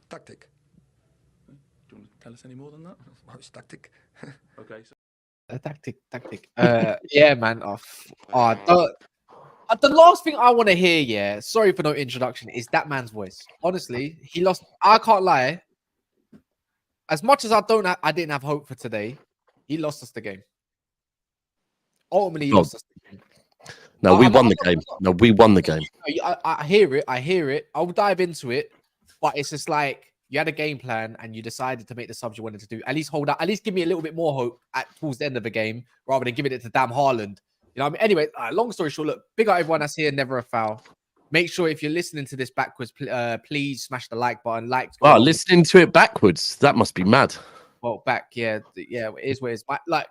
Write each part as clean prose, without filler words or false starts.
Tactic. Do you want to tell us any more than that? Oh, it's tactic. Okay. So Tactic. Yeah, man. The last thing I want to hear, yeah, sorry for no introduction, is that man's voice. Honestly, he lost. I can't lie. As much as I didn't have hope for today. He lost us the game. Ultimately, he lost us the game. No, we won the game. No, we won the game. I hear it. I'll dive into it, but it's just like you had a game plan and you decided to make the subs you wanted to do. At least hold out. At least give me a little bit more hope towards the end of the game rather than giving it to damn Haaland. You know what I mean? Anyway, long story short, look, big up everyone that's here. Never a foul. Make sure if you're listening to this backwards, please smash the like button. Wow, listening to it backwards. That must be mad. Well, yeah, it is what it is. But like,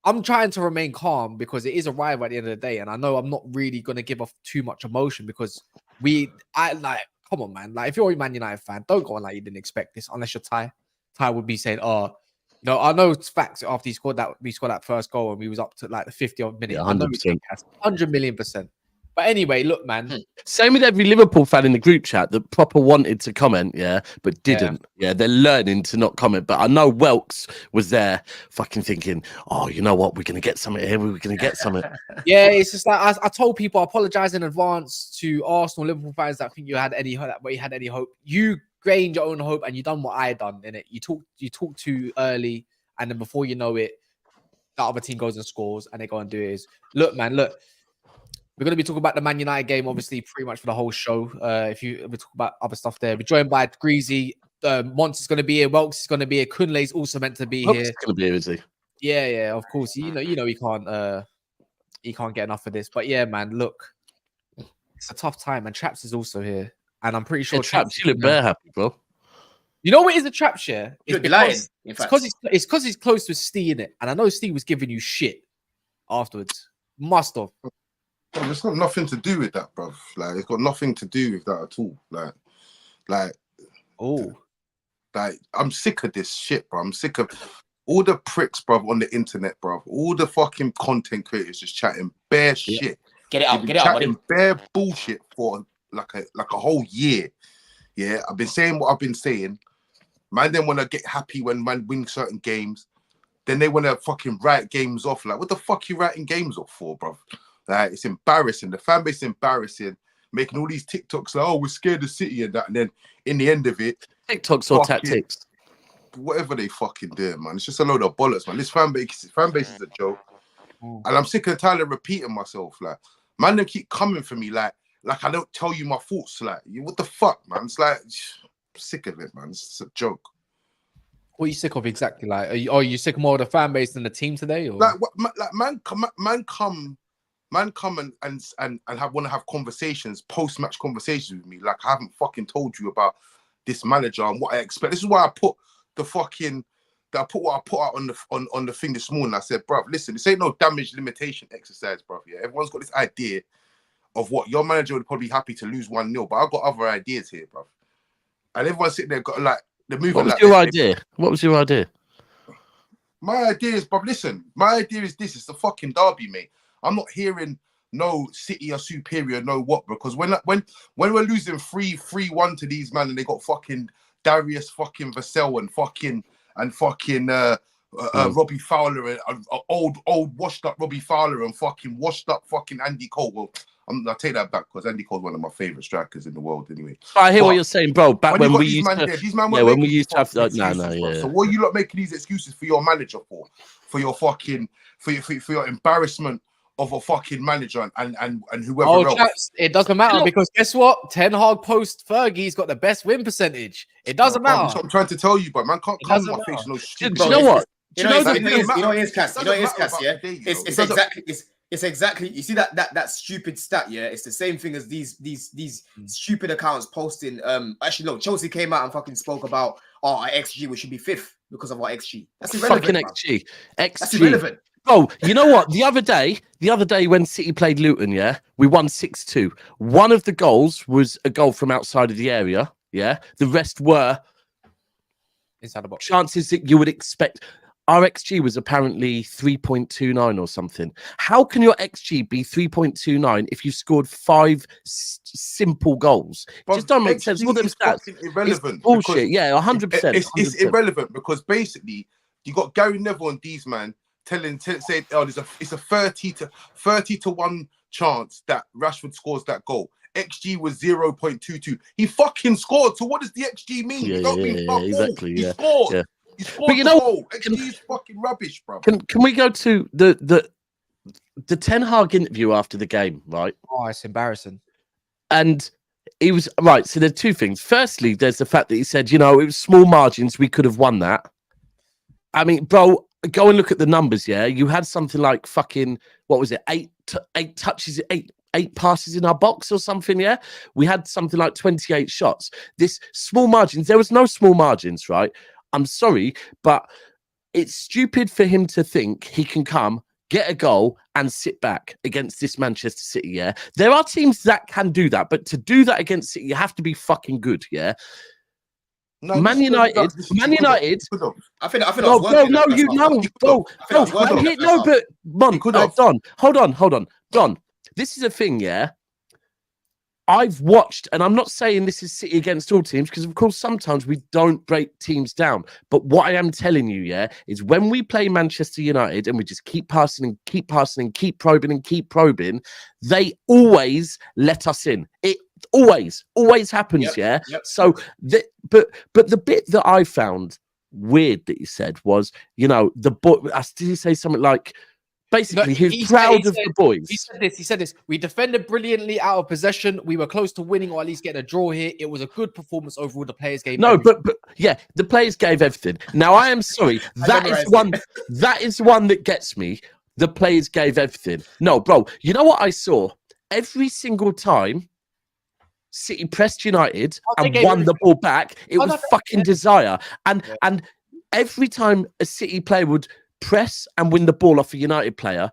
I'm trying to remain calm because it is a rival at the end of the day, and I know I'm not really going to give off too much emotion because come on, man. Like, if you're a Man United fan, don't go on like you didn't expect this, unless you're Ty. Ty would be saying, "Oh, you know, I know it's facts after we scored that first goal and we was up to like the 50th minute. Yeah, 100%, 100,000,000%." But anyway, look, man. Same with every Liverpool fan in the group chat that proper wanted to comment, yeah, but didn't. Yeah, they're learning to not comment. But I know Welks was there fucking thinking, oh, you know what? We're going to get something here. We're going to get something. Yeah, it's just like I told people, I apologize in advance to Arsenal, Liverpool fans that think you had any hope. You gained your own hope and you done what I done in it. You talk too early, and then before you know it, the other team goes and scores and they go and do it. Look, man, look. We're going to be talking about the Man United game, obviously, pretty much for the whole show. If we talk about other stuff there, we're joined by Greasy. Monts going to be here. Welks is going to be here. Kunle's also meant to be here. He's going to be here, is he? Yeah, of course. You know, he can't get enough of this. But yeah, man, look, it's a tough time, and Traps is also here, and I'm pretty sure Traps. You look bare happy, bro. You know what is a Trap share? It's because he's close to Steve in it, and I know Steve was giving you shit afterwards. Must have. Bro, it's got nothing to do with that, bro. Like, it's got nothing to do with that at all. I'm sick of this shit, bro. I'm sick of all the pricks, bro, on the internet, bro. All the fucking content creators just chatting bare shit. Get it out, chatting bare bullshit for like a whole year. Yeah, I've been saying what I've been saying. Man, then want to get happy when man win certain games. Then they want to fucking write games off. Like, what the fuck you writing games off for, bro? Like, it's embarrassing. The fan base is embarrassing. Making all these TikToks like, oh, we're scared of City and that. And then in the end of it, TikToks or tactics, whatever they fucking do, man. It's just a load of bollocks, man. This fan base is a joke. And I'm sick and tired of repeating myself. Like, man, they keep coming for me. Like I don't tell you my thoughts. Like, what the fuck, man? It's like, I'm sick of it, man. It's a joke. What are you sick of exactly? Like, are you sick more of the fan base than the team today? Or? Man come and want to have conversations, post-match conversations with me. Like, I haven't fucking told you about this manager and what I expect. This is why I put what I put out on the thing this morning. I said, bruv, listen, this ain't no damage limitation exercise, bruv. Yeah, everyone's got this idea of what your manager would probably be happy to lose 1-0, but I've got other ideas here, bruv. And everyone's sitting there got like they're moving. What was your idea? What was your idea? My idea is, bruv, listen, my idea is this: it's the fucking derby, mate. I'm not hearing no City are superior, no what, because when we're losing 3-1 to these man and they got fucking Darius fucking Vassell and fucking Robbie Fowler and old washed up Robbie Fowler and fucking washed up fucking Andy Cole. Well, I'll take that back because Andy Cole's one of my favorite strikers in the world anyway. I hear what you're saying, bro. Back when we used to have So what are you lot making these excuses for your manager for your fucking for your embarrassment of a fucking manager and whoever else. Chaps, it doesn't matter because guess what? Ten Hag post Fergie's got the best win percentage. It doesn't matter. That's what I'm trying to tell you, but man can't come in my face. No shit. Do you know what? You know what it is, Kas? Yeah. It's exactly. You see that stupid stat. Yeah, it's the same thing as these stupid accounts posting. Actually, no. Chelsea came out and fucking spoke about our XG. We should be fifth because of our XG. That's irrelevant. Fucking XG. That's irrelevant. Bro, you know what? The other day when City played Luton, yeah, we won 6-2. One of the goals was a goal from outside of the area. Yeah, the rest were Inside the box. chances that you would expect. Our XG was apparently 3.29 or something. How can your XG be 3.29 if you scored 5 simple goals? It just don't make sense. All them stats. Irrelevant. Bullshit. Yeah, 100%. It's irrelevant because basically you got Gary Neville and these man saying, oh, it's a 30 to 1 chance that Rashford scores that goal. XG was 0.22. He fucking scored. So what does the XG mean? Yeah, It don't mean fuck all. exactly. He Yeah. scored. Yeah. He scored But you the know, goal. XG is fucking rubbish, bro. Can we go to the Ten Hag interview after the game, right? Oh, it's embarrassing. And he was right. So there's two things. Firstly, there's the fact that he said, it was small margins. We could have won that. I mean, bro, go and look at the numbers. Yeah, you had something like fucking what was it? Eight touches, eight passes in our box or something. Yeah, we had something like 28 shots. This small margins. There was no small margins, right? I'm sorry, but it's stupid for him to think he can come, get a goal, and sit back against this Manchester City. Yeah, there are teams that can do that, but to do that against City, you have to be fucking good. Yeah. No, Man United. I think No, but Don, hold on. Don, this is a thing, yeah. I've watched, and I'm not saying this is City against all teams, because of course sometimes we don't break teams down. But what I am telling you, yeah, is when we play Manchester United and we just keep passing and keep probing, they always let us in. It always happens, yeah. So, but the bit that I found weird that he said was, the boy. Did he say something like? Basically, he's proud of the boys. He said this. We defended brilliantly out of possession. We were close to winning or at least getting a draw here. It was a good performance overall. The players gave but yeah, the players gave everything. Now I am sorry. That is one that gets me. The players gave everything. No, bro. You know what I saw? Every single time City pressed United and won the ball back, it was fucking desire. And every time a City player would press and win the ball off a United player,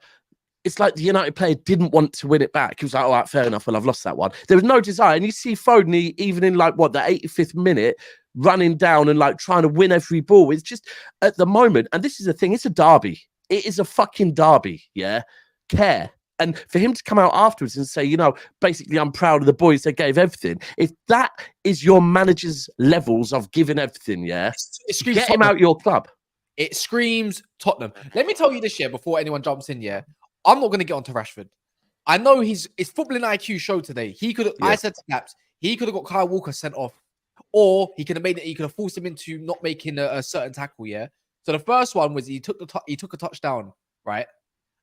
it's like the United player didn't want to win it back. He was like, all right, fair enough. Well, I've lost that one. There was no desire. And you see Foden, even in the 85th minute, running down and trying to win every ball. It's just at the moment, and this is the thing, it's a derby. It is a fucking derby, yeah? Care. And for him to come out afterwards and say, basically, I'm proud of the boys, they gave everything. If that is your manager's levels of giving everything, yeah, get him out your club. It screams Tottenham. Let me tell you this, before anyone jumps in, I'm not going to get onto Rashford. I know his footballing IQ showed today. He could have, I said to Caps, he could have got Kyle Walker sent off, or he could have made it. He could have forced him into not making a certain tackle. Yeah. So the first one was he took a touchdown, right?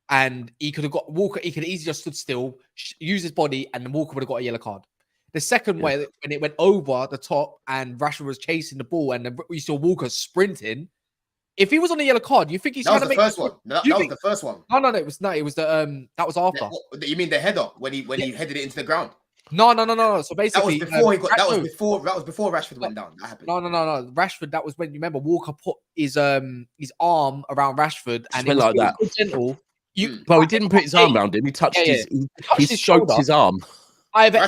And he could have got Walker. He could have easily just stood still, use his body, and then Walker would have got a yellow card. The second way, when it went over the top and Rashford was chasing the ball, and we saw Walker sprinting. If he was on a yellow card, you think he's trying to make first one? That was the first one. No, it was not. It was the that was after. You mean the header when he headed it into the ground? No. So basically, that was before Rashford went down. That happened. No. Rashford. That was when you remember Walker put his arm around Rashford and it was like that. Gentle. Well, he didn't put his arm around him. He touched he stroked his arm. Either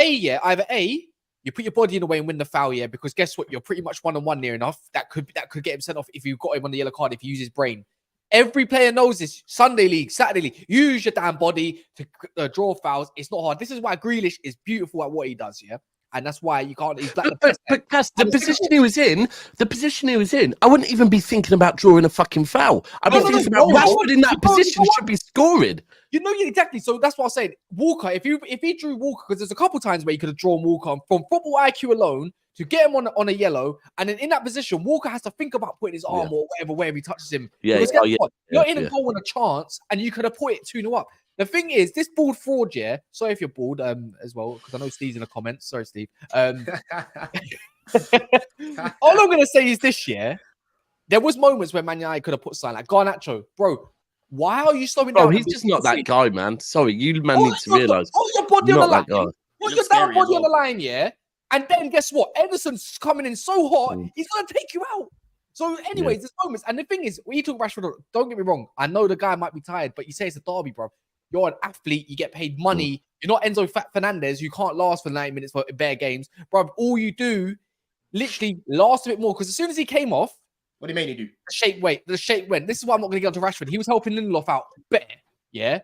A, you put your body in the way and win the foul, because guess what? You're pretty much 1-on-1 near enough. That could get him sent off if you got him on the yellow card, if you use his brain. Every player knows this. Sunday league, Saturday league. Use your damn body to draw fouls. It's not hard. This is why Grealish is beautiful at what he does, and that's why you can't. He's but Cass, the position he was in, I wouldn't even be thinking about drawing a fucking foul. I'd be thinking about Rashford in that position should be scoring. Exactly. So that's what I'm saying. Walker, if he drew Walker, because there's a couple times where he could have drawn Walker from football IQ alone to get him on a yellow, and then in that position, Walker has to think about putting his arm or wherever he touches him. You're in a goal and a chance, and you could have put it 2-0 up. The thing is, this bald fraud, sorry if you're bald as well, because I know Steve's in the comments. Sorry, Steve. All I'm going to say is this, there was moments where Man United could have put something like Garnacho. Bro, why are you slowing down? He's just not that guy, man. Sorry, you need to realise. Put your body on the line. Put your damn body on the line, And then guess what? Ederson's coming in so hot, he's going to take you out. So, anyways, there's moments. And the thing is, when you talk Rashford, don't get me wrong. I know the guy might be tired, but you say it's a derby, bro. You're an athlete. You get paid money. You're not Enzo Fernandez. You can't last for 90 minutes for bare games, bro. All you do, literally, last a bit more. Because as soon as he came off, what do you mean you do? The shape went. This is why I'm not going to get onto Rashford. He was helping Lindelof out better. Yeah.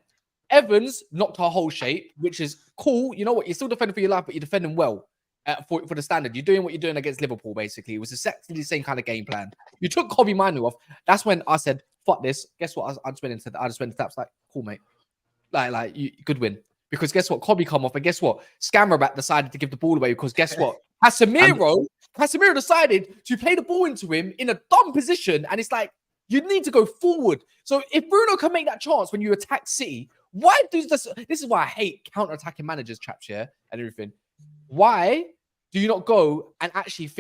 Evans knocked our whole shape, which is cool. You know what? You're still defending for your life, but you're defending well for the standard. You're doing what you're doing against Liverpool, basically. It was exactly the same kind of game plan. You took Kobe Manu off. That's when I said, fuck this. Guess what? I just went into the taps like, cool, mate. Like you good win. Because guess what? Kobe come off, and guess what? Scammerback decided to give the ball away because guess what? Casemiro decided to play the ball into him in a dumb position, and it's like, you need to go forward. So if Bruno can make that chance when you attack City, why do this? This is why I hate counter-attacking managers, traps here and everything. Why do you not go and actually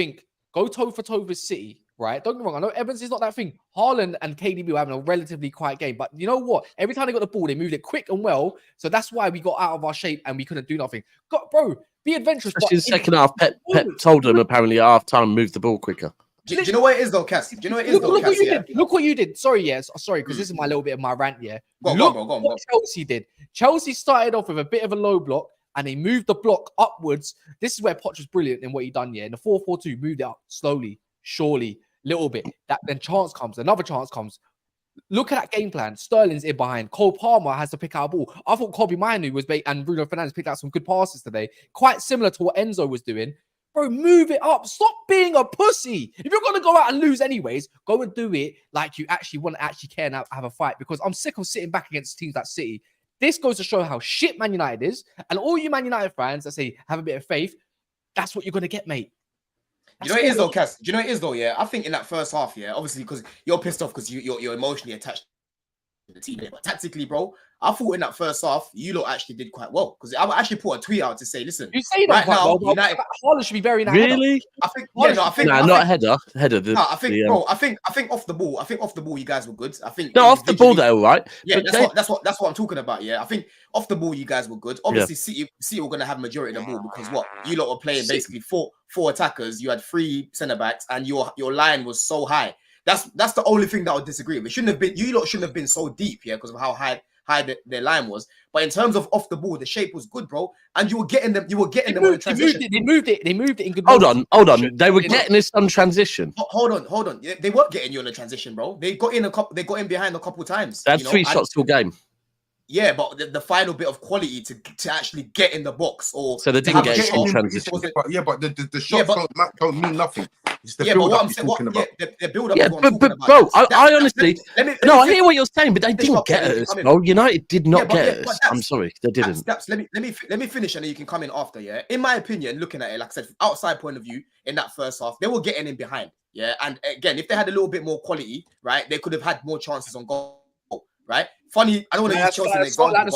go toe for toe with City, right? Don't get me wrong. I know Evans is not that thing. Haaland and KDB were having a relatively quiet game, but you know what? Every time they got the ball, they moved it quick and well. So that's why we got out of our shape and we couldn't do nothing. Bro, be adventurous. Especially in the second half, Pep told them apparently at half time, move the ball quicker. Do you know what it is though, Cass? Do you know what it is though, Cass? Look what you did. Sorry, because this is my little bit of my rant, yeah. Go on. What Chelsea did. Chelsea started off with a bit of a low block and they moved the block upwards. This is where Poch was brilliant in what he done, yeah. In the 4-4-2, moved it up slowly, surely, little bit. Then chance comes, another chance comes. Look at that game plan. Sterling's in behind. Cole Palmer has to pick out a ball. I thought Kobe Manu and Bruno Fernandes picked out some good passes today. Quite similar to what Enzo was doing. Bro, move it up. Stop being a pussy. If you're going to go out and lose anyways, go and do it like you actually want to actually care and have a fight. Because I'm sick of sitting back against teams like City. This goes to show how shit Man United is. And all you Man United fans that say, have a bit of faith, that's what you're going to get, mate. You know what it is though, Cass? Do you know what it is though, yeah? I think in that first half, yeah, obviously because you're pissed off because you're emotionally attached to the team. But tactically, bro, I thought in that first half, you lot actually did quite well. Because I actually put a tweet out to say, listen, you say that right now, well, United... Haaland should be very nice. Really? I think, not a header. Bro, I think off the ball, you guys were good. I think off the ball, they're all right. Yeah, that's what I'm talking about. Yeah, I think off the ball, you guys were good. Obviously, City were going to have majority of the ball because what you lot were playing basically four attackers. You had 3 centre backs, and your line was so high. That's the only thing that I would disagree with. It shouldn't have been. You lot shouldn't have been so deep, yeah, because of how high their line was. But in terms of off the ball, the shape was good, bro. And you were getting them. You were getting them on the transition. They moved it in good. Hold on. They were getting this on transition. Hold on. They weren't getting you on the transition, bro. They got in behind a couple times. They had 3 shots to a game. Yeah, but the final bit of quality to actually get in the box or so they didn't get it in transition. But the shots don't mean nothing. It's the build up the build up. Yeah, but bro, I honestly, I hear what you're saying, but they didn't get us. No, United did not get us. I'm sorry, they didn't. Let me finish, and then you can come in after. Yeah, in my opinion, looking at it, like I said, from outside point of view, in that first half, they were getting in behind. Yeah, and again, if they had a little bit more quality, right, they could have had more chances on goal. Right? Funny, I don't want to use Chelsea as an example. The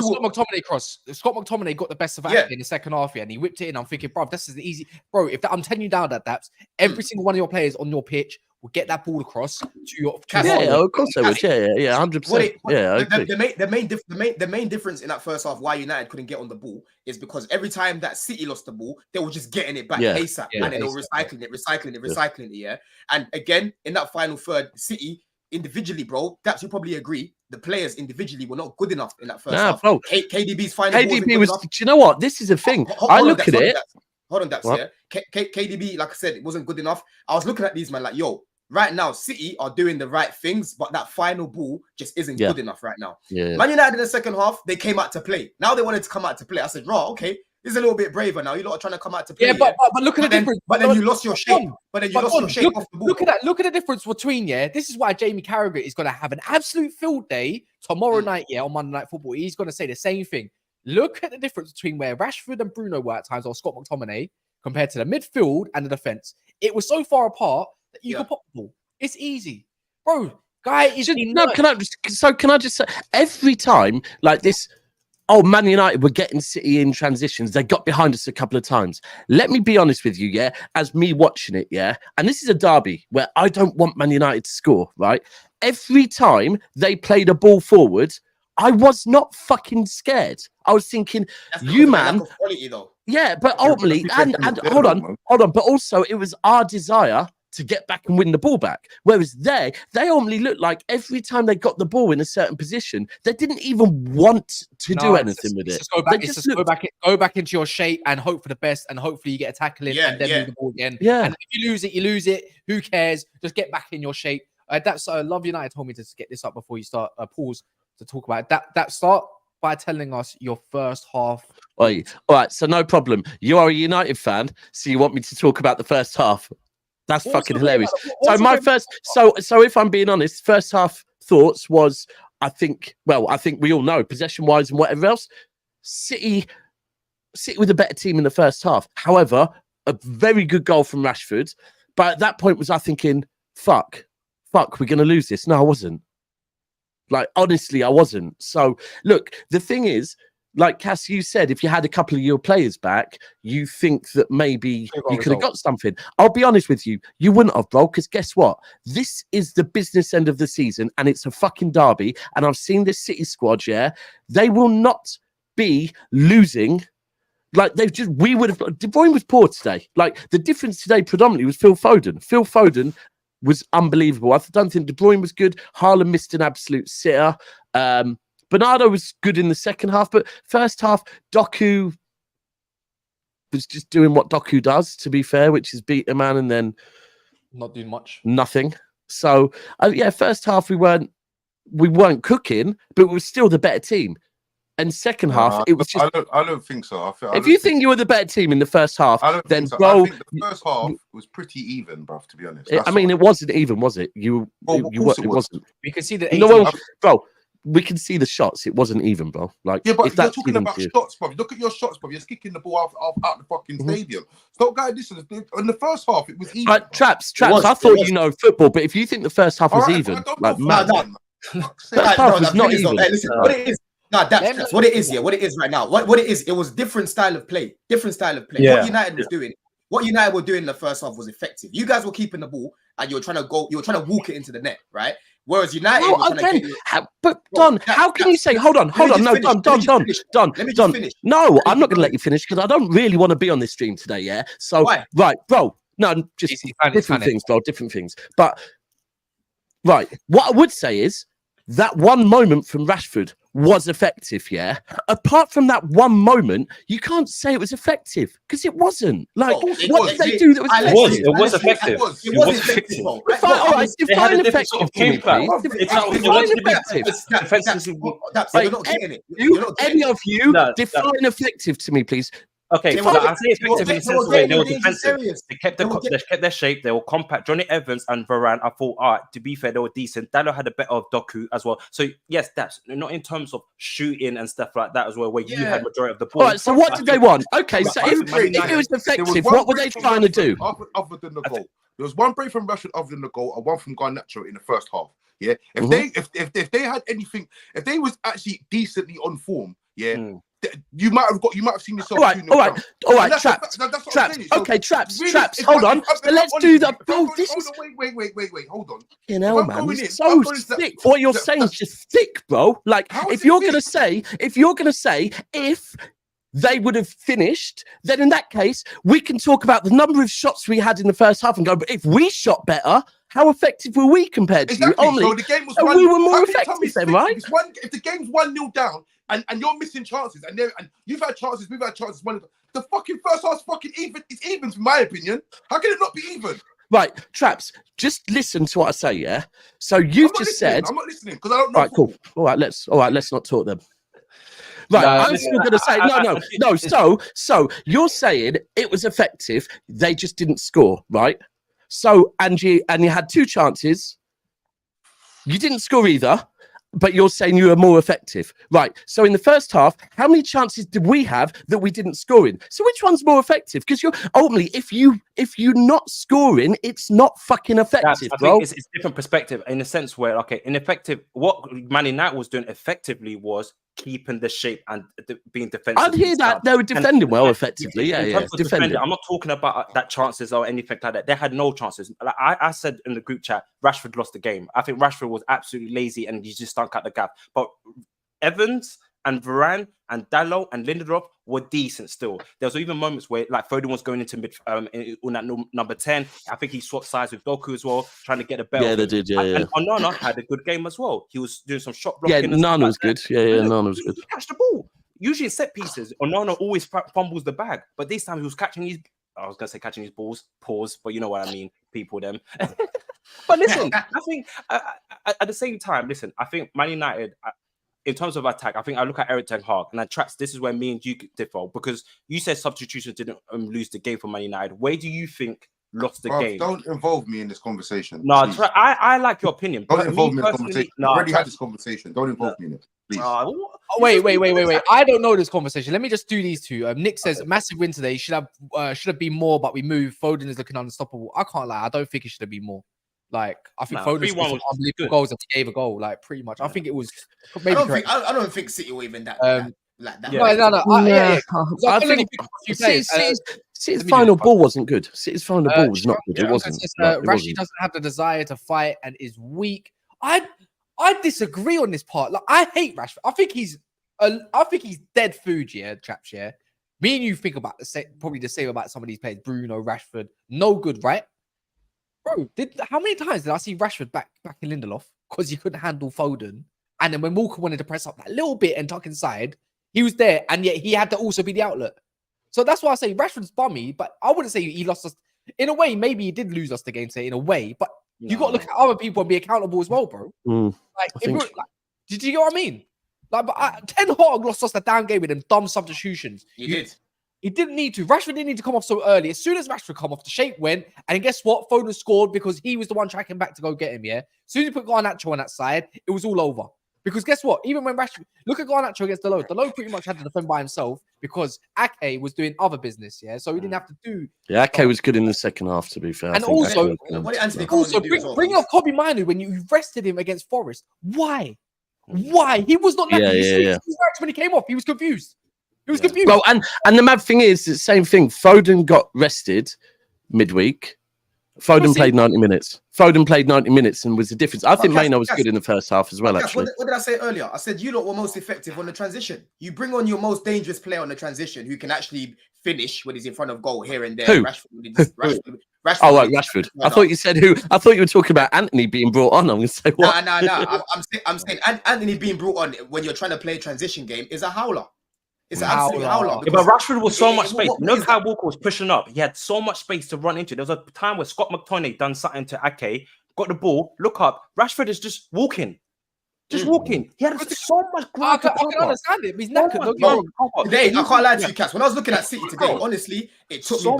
Scott McTominay cross. Scott McTominay got the best of it in the second half, and he whipped it in. I'm thinking, bro, this is the easy. Bro, I'm telling you down that every single one of your players on your pitch will get that ball across to your. Of course they would. Yeah, 100%. The main difference in that first half why United couldn't get on the ball is because every time that City lost the ball, they were just getting it back ASAP, and then they were recycling it. Yeah, and again in that final third, City. Individually, bro, you probably agree. The players individually were not good enough in that first half. Bro. KDB's final. KDB was. Do you know what? This is the thing. I look at it. Hold on, Daps. Yeah, KDB, like I said, it wasn't good enough. I was looking at these man like, yo, right now, City are doing the right things, but that final ball just isn't good enough right now. Yeah. Man United in the second half, they came out to play. Now they wanted to come out to play. I said, raw, okay. This is a little bit braver now. You lot are trying to come out to play. Yeah, but look at the difference. But then you lost your shape. But then you lost your shape off the ball. Look at that. Look at the difference between, this is why Jamie Carragher is going to have an absolute field day tomorrow night, on Monday Night Football. He's going to say the same thing. Look at the difference between where Rashford and Bruno were at times, or Scott McTominay, compared to the midfield and the defense. It was so far apart that you could pop the ball. It's easy. Bro, guy is... Can I just say, every time, like this... Oh, Man United were getting City in transitions. They got behind us a couple of times. Let me be honest with you, as me watching it, and this is a derby where I don't want Man United to score, right? Every time they played a ball forward, I was not fucking scared. I was thinking, you man... Quality, though. Yeah, but ultimately, and hold on, but also it was our desire to get back and win the ball back. Whereas they ultimately looked like every time they got the ball in a certain position, they didn't even want to do anything with it. Just go back, go back into your shape and hope for the best, and hopefully you get a tackle in and then move the ball again. Yeah. And if you lose it, you lose it. Who cares? Just get back in your shape. That's Love United told me to get this up before you start. Pause to talk about it. That start by telling us your first half. Wait, all right, so no problem. You are a United fan, so you want me to talk about the first half. That's fucking hilarious. So my first, so if I'm being honest, first half thoughts was, I think we all know, possession-wise and whatever else, City with a better team in the first half. However, a very good goal from Rashford. But at that point was I thinking, fuck, we're going to lose this. No, I wasn't. Like, honestly, I wasn't. So, look, the thing is, like Cass, you said, if you had a couple of your players back, you think that maybe you could have got something. I'll be honest with you, you wouldn't have, bro, because guess what? This is the business end of the season, and it's a fucking derby, and I've seen this City squad, yeah? They will not be losing. Like, we would have, De Bruyne was poor today. Like, the difference today predominantly was Phil Foden. Phil Foden was unbelievable. I don't think De Bruyne was good. Haaland missed an absolute sitter. Bernardo was good in the second half, but first half, Doku was just doing what Doku does, to be fair, which is beat a man and then not doing much. Nothing. So, first half we weren't cooking, but we were still the better team. And second half, it was just... I don't think so. If you think you were the better team in the first half, then, bro... I think the first half was pretty even, bruv, to be honest. It wasn't even, was it? It wasn't. We can see that... Bro, we can see the shots. It wasn't even, bro. Like, yeah, but you're talking about shots, bro. Look at your shots, bro. You're kicking the ball out the fucking stadium. Stop, guys. Listen, in the first half, it was even. Traps. I thought you know football, but if you think the first half was even, like, first half was not even. Listen, what it is? No, that's what it is here. What it is right now. What it is? It was different style of play. Yeah. What United was doing. What United were doing in the first half was effective. You guys were keeping the ball and you were trying to walk it into the net, right? Whereas United were trying to but Don, how can you say hold on, no, Don. Let me just finish. No, I'm not gonna let you finish because I don't really want to be on this stream today, yeah? So why? Right, bro. No, just different things, bro, different things. But right, what I would say is that one moment from Rashford was effective, yeah? Apart from that one moment, you can't say it was effective because it wasn't. Like, what did they do that was effective? It was effective. It was effective. All right, define effective to me, please. Any of you define effective to me, please. Okay, I say effective in the sense of they were defensive. They kept their shape. They were compact. Johnny Evans and Varane, I thought, all right, to be fair, they were decent. Dallo had a bit of Doku as well. So, yes, that's not in terms of shooting and stuff like that as well, where you had majority of the ball. All right, so what did they want? Okay, so if it was effective, what were they trying to do? Other than the goal. There was one break from Rashford other than the goal and one from Garnacho in the first half. Yeah, if they had anything, if they was actually decently on form, yeah, you might have seen yourself. All right, traps. Okay, traps. Hold on. Let's do that, bro. This is wait. Hold on. You know, man, it's so thick. What you're saying is just thick, bro. Like, if you're gonna say if they would have finished, then in that case, we can talk about the number of shots we had in the first half and go, but if we shot better, how effective were we compared to you? Only, so the game was we were more effective then, right? If the game's 1-0 down and you're missing chances and you've had chances, we've had chances, the fucking first half's fucking even. It's even, in my opinion. How can it not be even? Right, Traps, just listen to what I say, yeah? So you've just said... I'm not listening because I don't know. All right, cool. All right, let's not talk then. Right, I'm still going to say no. So you're saying it was effective. They just didn't score, right? So and you had two chances. You didn't score either, but you're saying you were more effective, right? So in the first half, how many chances did we have that we didn't score in? So which one's more effective? Because you're ultimately, if you're not scoring, it's not fucking effective, bro. I think it's different perspective in the sense where ineffective. What Man United was doing effectively was keeping the shape and being defensive. I'd hear that they were defending well effectively. Yeah. Defending. I'm not talking about that chances or anything like that. They had no chances. Like I said in the group chat, Rashford lost the game. I think Rashford was absolutely lazy and he just stunk out the gap. But Evans and Varane and Dallo and Lindelof were decent still. There was even moments where like Foden was going into mid on that number 10. I think he swapped sides with Doku as well, trying to get a better. Yeah, they did. Yeah, and Onana had a good game as well. He was doing some shot yeah. blocking. Nana was good. Yeah, Nana was good. He catch the ball. Usually in set pieces, Onana always fumbles the bag, but this time he was catching his. I was gonna say catching his balls, pause, but you know what I mean, people. Them. But listen, I think at the same time, listen, I think Man United, in terms of attack, I think I look at Eric Ten Hag, and Traps, this is where me and you differ, because you said substitutions didn't lose the game for Man United. Where do you think lost the game? Don't involve me in this conversation. No, I like your opinion. Don't involve me in this conversation. No, I've already had this conversation. Don't involve me in it. Please. Wait. I don't know this conversation. Let me just do these two. Nick says massive win today. Should have been more, but we moved. Foden is looking unstoppable. I can't lie. I don't think it should have been more. Like I think Foden scored some unbelievable goals and he gave a goal. Like pretty much. I think it was. Maybe I don't think City were even that. Like that. Yeah. No. I think City's final ball wasn't good. City's final ball was not good. It wasn't. Rashid doesn't have the desire to fight and is weak. I disagree on this part. Like I hate Rashford. I think he's dead food. Yeah, Traps. Yeah. Me and you think about probably the same about some of these players. Bruno, Rashford, no good, right? Bro, how many times did I see Rashford back in Lindelof because he couldn't handle Foden? And then when Walker wanted to press up that little bit and tuck inside, he was there, and yet he had to also be the outlet. So that's why I say Rashford's bummy, but I wouldn't say he lost us. In a way, maybe he did lose us the game today, in a way, but you got to look at other people and be accountable as well, bro. Did you get what I mean? Like, but Ten Hag lost us the down game with them dumb substitutions. He did. He didn't need to. Rashford didn't need to come off so early. As soon as Rashford come off, the shape went. And guess what? Foden scored because he was the one tracking back to go get him, yeah? As soon as you put Garnacho on that side, it was all over. Because guess what? Even when Rashford... Look at Garnacho against Dalot pretty much had to defend by himself because Ake was doing other business, yeah? So he didn't have to do... Yeah, Ake was good in the second half, to be fair. And also bring up Kobe Manu when you rested him against Forest. Why? He was not that good. When he came off, he was confused. He was confused. Well, and the mad thing is, the same thing. Foden got rested midweek. Foden played 90 minutes. Foden played 90 minutes and was the difference. I think Maino was good in the first half as well, actually. What did I say earlier? I said you lot were most effective on the transition. You bring on your most dangerous player on the transition who can actually finish when he's in front of goal here and there. Who? Rashford. Oh, right, Rashford. I thought you said who. I thought you were talking about Anthony being brought on. I'm going to say what? No. I'm saying Anthony being brought on when you're trying to play a transition game is a howler. It's an absolute howler. Yeah, but Rashford was so much space. Look how Walker was pushing up. He had so much space to run into. There was a time where Scott McTominay done something to Ake, got the ball, look up. Rashford is just walking. Just walking. He had so much ground. I can understand it. He's knackered. Today, I can't lie to you, Cass. When I was looking at City today, honestly, it took me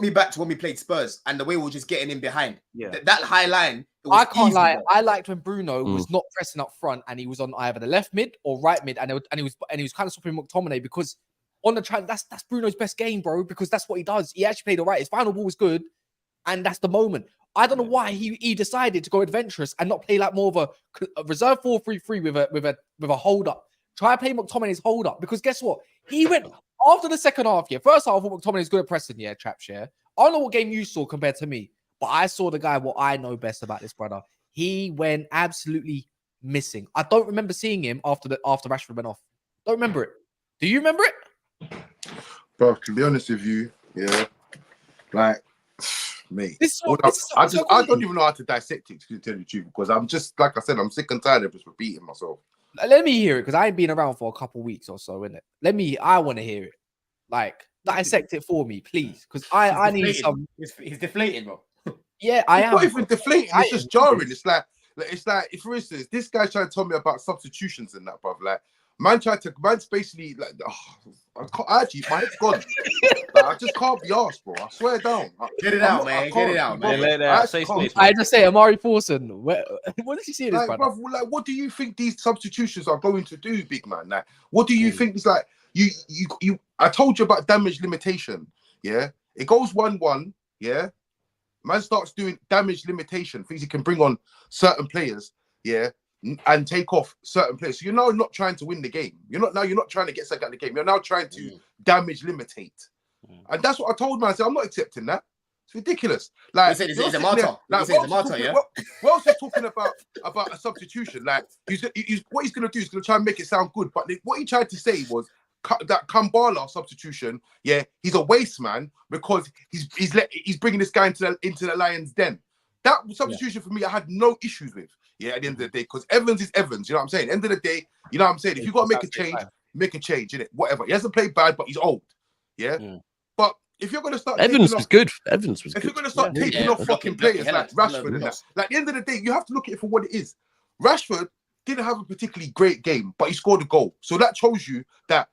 back to when we played Spurs and the way we were just getting in behind. Yeah. That high line. I can't lie. I liked when Bruno was not pressing up front and he was on either the left mid or right mid, and he was kind of stopping McTominay because on the track that's Bruno's best game, bro. Because that's what he does. He actually played all right. His final ball was good, and that's the moment. I don't know why he decided to go adventurous and not play like more of a reserve 4-3-3 with a hold up. Try to play McTominay's hold up because guess what? He went after the second half. Yeah, first half, I thought McTominay's good at pressing. Yeah, Traps. Yeah, I don't know what game you saw compared to me, but I saw the guy. What I know best about this brother, he went absolutely missing. I don't remember seeing him after Rashford went off. Don't remember it. Do you remember it? Bro, to be honest with you, yeah, like. Mate, I don't even know how to dissect it, to tell you the truth, because I'm just, like I said, I'm sick and tired of just repeating myself. Let me hear it, because I ain't been around for a couple of weeks or so, innit? I want to hear it. Like, dissect it for me, please, because I need some... He's deflated, bro. Yeah, I am. Not even deflating, it's just jarring. It's like, if, for instance, this guy's trying to tell me about substitutions and that, bruv, like, man's basically like, my head's gone. Like, I just can't be arsed, bro. I swear down. Get it out, man. I just say Amari Forson. What did you see this, like, brother? Like, what do you think these substitutions are going to do, big man? Like, what do you think? It's like you. I told you about damage limitation. Yeah, it goes 1-1. Yeah, man starts doing damage limitation. Thinks he can bring on certain players. Yeah. And take off certain players. So you're now not trying to win the game. You're not trying to get second in the game. You're now trying to damage limitate. And that's what I told man. I said, I'm not accepting that. It's ridiculous. Like, it's a martyr. Like, we're also talking about a substitution. Like, what he's gonna do is gonna try and make it sound good. But what he tried to say was that Kambala substitution, yeah, he's a waste man because he's bringing this guy into the Lions' den. That substitution for me, I had no issues with. Yeah, at the end of the day, because Evans is Evans. You know what I'm saying? End of the day, you know what I'm saying? If you got to make a change, innit? Whatever. He hasn't played bad, but he's old. Yeah. But if you're gonna start, Evans was good. Evans was if good. you're gonna start taking off fucking players like Rashford and that, like at the end of the day, you have to look at it for what it is. Rashford didn't have a particularly great game, but he scored a goal. So that shows you that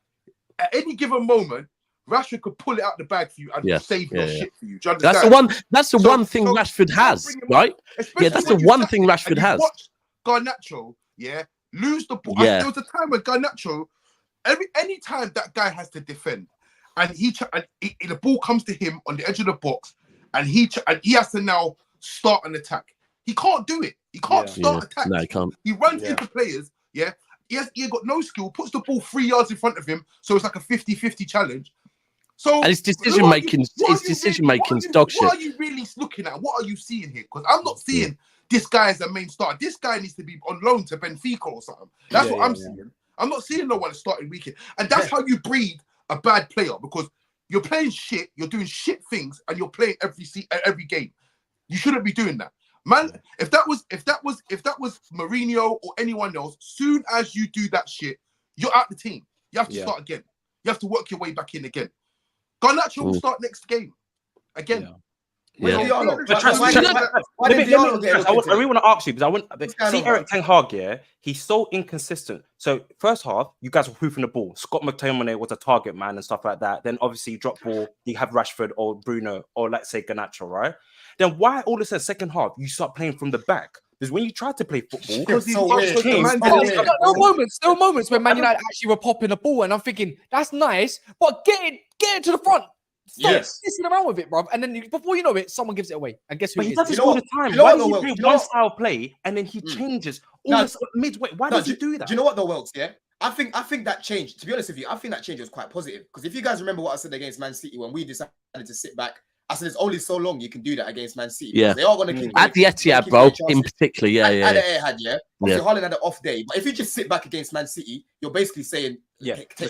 at any given moment, Rashford could pull it out the bag for you and save your shit for you. Do you understand? That's the one thing Rashford has, right? Yeah, that's the one thing Rashford has. Watch Garnacho, lose the ball. There was a time when Garnacho, any time that guy has to defend, and the ball comes to him on the edge of the box, and he has to now start an attack. He can't do it. He can't start attack. No, he can't. He runs into players. Yeah, he got no skill. Puts the ball 3 yards in front of him, so it's like a 50-50 challenge. So and his decision making is dog shit. What are you really looking at? What are you seeing here? Because I'm not seeing this guy as a main star. This guy needs to be on loan to Benfica or something. That's what I'm seeing. I'm not seeing no one starting weekend, and that's how you breed a bad player, because you're playing shit, you're doing shit things, and you're playing every game. You shouldn't be doing that, man. If that was Mourinho or anyone else, soon as you do that shit, you're out the team. You have to start again. You have to work your way back in again. Garnacho will start next game again. I really want to ask you, because I want see Eric Ten Hag. He's so inconsistent. So first half, you guys were hoofing the ball. Scott McTominay was a target man and stuff like that. Then obviously you drop ball, you have Rashford or Bruno or let's say Garnacho, right? Then why all of a sudden second half you start playing from the back? Because when you try to play football, there were moments when Man United actually were popping the ball, and I'm thinking that's nice, but get it to the front. Stop messing around with it, bro. And then before you know it, someone gives it away. And guess who? But he does this all the time. Why does he play one style play and then he changes all midway? Why does he do that? Do you know what though, Welks? Yeah, I think that change. To be honest with you, I think that change was quite positive, because if you guys remember what I said against Man City when we decided to sit back, I said it's only so long you can do that against Man City. Yeah, they are going to keep at the Etihad, bro. In particular, At the Etihad, obviously Haaland had an off day, but if you just sit back against Man City, you're basically saying,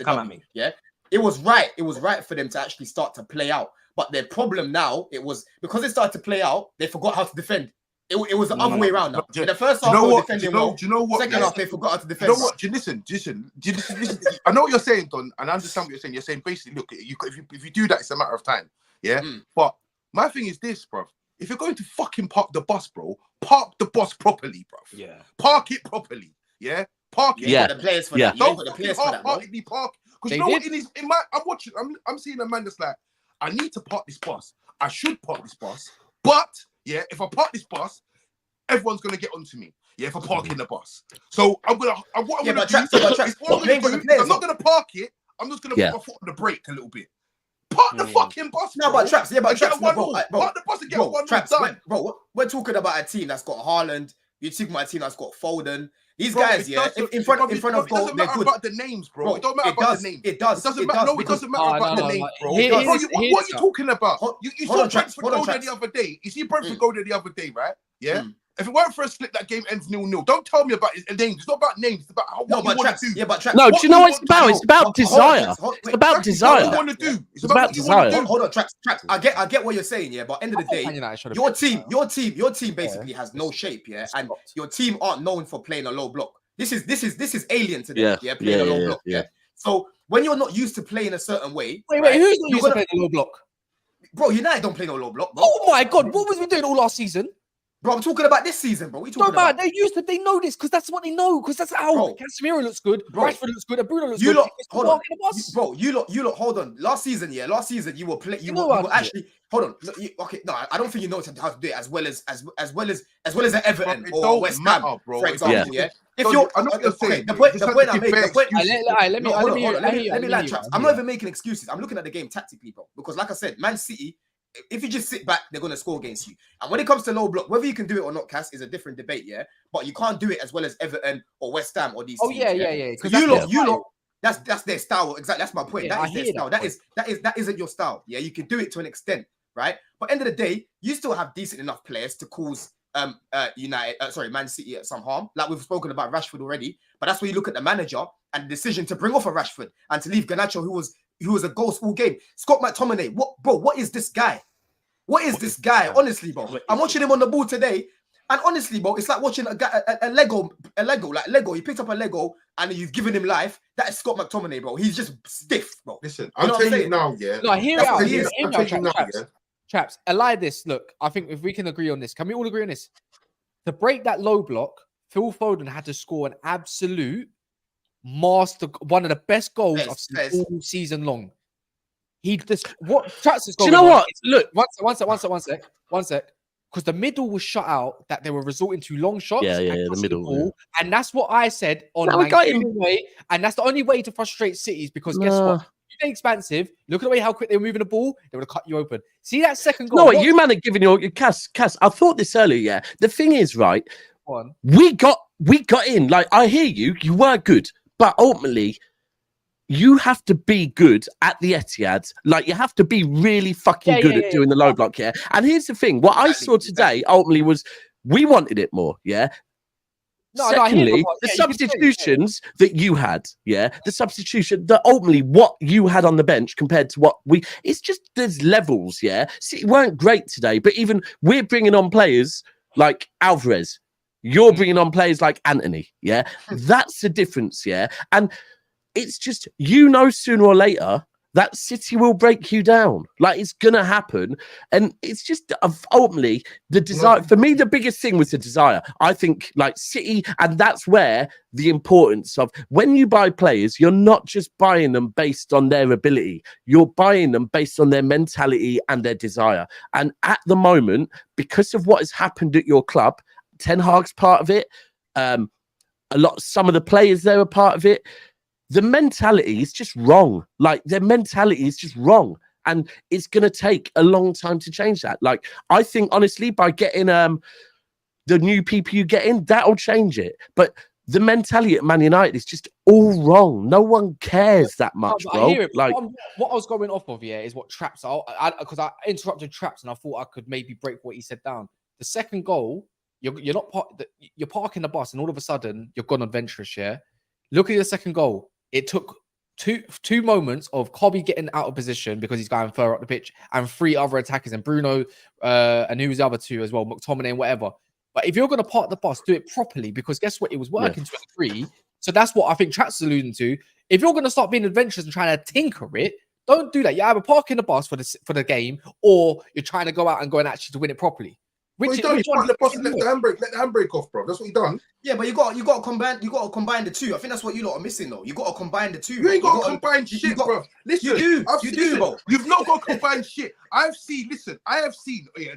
come at me. Yeah, it was right. It was right for them to actually start to play out. But their problem now, it was because they started to play out, they forgot how to defend. It was the other way around now. In the first half, they were defending well. Do you know what? Second half, they forgot how to defend. You know what? Listen. I know what you're saying, Don, and I understand what you're saying. You're saying basically, look, if you do that, it's a matter of time. Yeah. But my thing is this, bro. If you're going to fucking park the bus, bro, park the bus properly, bro. Yeah. Park it properly. Yeah. Park it. Yeah. The players for that. Don't put the players for that, bro. Park. Because you know what? I'm watching. I'm seeing a man that's like, I need to park this bus. I should park this bus. But if I park this bus, everyone's gonna get onto me. Yeah, if I park in the bus. So I'm not gonna park it. I'm just gonna put my foot on the brake a little bit. Park the fucking bus. No, but Traps, park the bus and get one Traps, done. bro, we're talking about a team that's got Haaland. You're talking about a team that's got Foden. These guys, in front of goal, they're good. It doesn't matter about the names, bro. It don't matter about the names. It does. It doesn't matter. No, it doesn't matter about the names, bro. What are you talking about? You saw Brentford go there the other day. You see Brentford go there the other day, right? Yeah. If it weren't for a slip, that game ends 0-0. Don't tell me about names. It's not about names. It's about what you want to do. Yeah, but Traps, no, do you know what it's about? It's about desire. It's about desire. What you want to do. It's about desire. Hold on, Traps. I get what you're saying, yeah. But end of the day, your team basically has no shape, yeah, and your team aren't known for playing a low block. This is alien to them, playing a low block, yeah. So when you're not used to playing a certain way, who's not used to playing a low block? Bro, United don't play no low block, bro. Oh my god, what was we doing all last season? Bro, I'm talking about this season, bro. They know this because that's what they know. Because that's how Casemiro looks good, Rashford looks good, and Bruno looks good. Hold on, you lot, hold on. Last season, you were playing. You were actually. Hold on. No, I don't think you know how to do it as well as an Everton or West Ham, for example. Yeah. If you're, I know what you're saying. The point I make. Let me land Traps. I'm not even making excuses. I'm looking at the game tactically, bro. Because like I said, Man City, if you just sit back, they're going to score against you. And when it comes to low block, whether you can do it or not, Cass, is a different debate, yeah? But you can't do it as well as Everton or West Ham or these teams. Yeah. Because you lot, that's their style. Exactly, that's my point. That is their style. That isn't your style. Yeah, you can do it to an extent, right? But end of the day, you still have decent enough players to cause Man City at some harm. Like we've spoken about Rashford already, but that's where you look at the manager and the decision to bring off a Rashford and to leave Garnacho, who was a goal all game. Scott McTominay, what is this guy? What is this guy? Honestly, bro, I'm watching him on the ball today, and honestly, bro, it's like watching a Lego. You picked up a Lego and you've given him life. That is Scott McTominay, bro. He's just stiff, bro. Listen, I'm telling you now, yeah. No, hear it out. Hear it out, yeah. Chaps, allow this. Look, I think if we can agree on this, can we all agree on this? To break that low block, Phil Foden had to score an absolute master, one of the best goals I've seen all season long. He just Chaps is going. Do you know what? Look, one sec. Because the middle was shut out, that they were resorting to long shots. Yeah, the middle. Ball, and that's what I said on way. And that's the only way to frustrate Cities because guess what? They're expansive. Look at the way how quick they were moving the ball. They would have cut you open. See that second goal? No, you man are giving your Kas. I thought this earlier. Yeah, the thing is, right? We got in. Like I hear you. You were good, but ultimately, you have to be good at the Etihad. Like you have to be really fucking good at doing the low block. Yeah. And here's the thing. What I saw today ultimately was we wanted it more. Yeah. Secondly, the substitutions that you had, the substitution that ultimately what you had on the bench compared to what it's just there's levels, City weren't great today, but even we're bringing on players like Alvarez, you're bringing on players like Anthony, that's the difference, and it's just sooner or later that City will break you down. Like it's gonna happen, and it's just ultimately the desire. For me, the biggest thing was the desire. I think like City, and that's where the importance of when you buy players, you're not just buying them based on their ability. You're buying them based on their mentality and their desire. And at the moment, because of what has happened at your club, Ten Hag's part of it. Some of the players there are part of it. The mentality is just wrong. Like their mentality is just wrong. And it's going to take a long time to change that. Like, I think honestly, by getting the new people you get in, that'll change it. But the mentality at Man United is just all wrong. No one cares that much, bro. I hear it. Like what I was going off of here is what Traps are. Because I interrupted Traps and I thought I could maybe break what he said down. The second goal, you're parking the bus and all of a sudden you're gone adventurous, Look at the second goal. It took two moments of Kobe getting out of position because he's going further up the pitch and three other attackers and Bruno and who's the other two as well, McTominay and whatever. But if you're going to park the bus, do it properly because guess what? It was working 23. So that's what I think Traps is alluding to. If you're going to start being adventurous and trying to tinker it, don't do that. You're either parking the bus for the game or you're trying to go out and go and actually to win it properly. He parked the bus and let the handbrake off, bro. That's what he done. Yeah, but you got to combine the two. I think that's what you lot are missing, though. You got to combine the two. You ain't got to combine shit, bro. Listen, you do, bro. You've not got to combine shit. I have seen.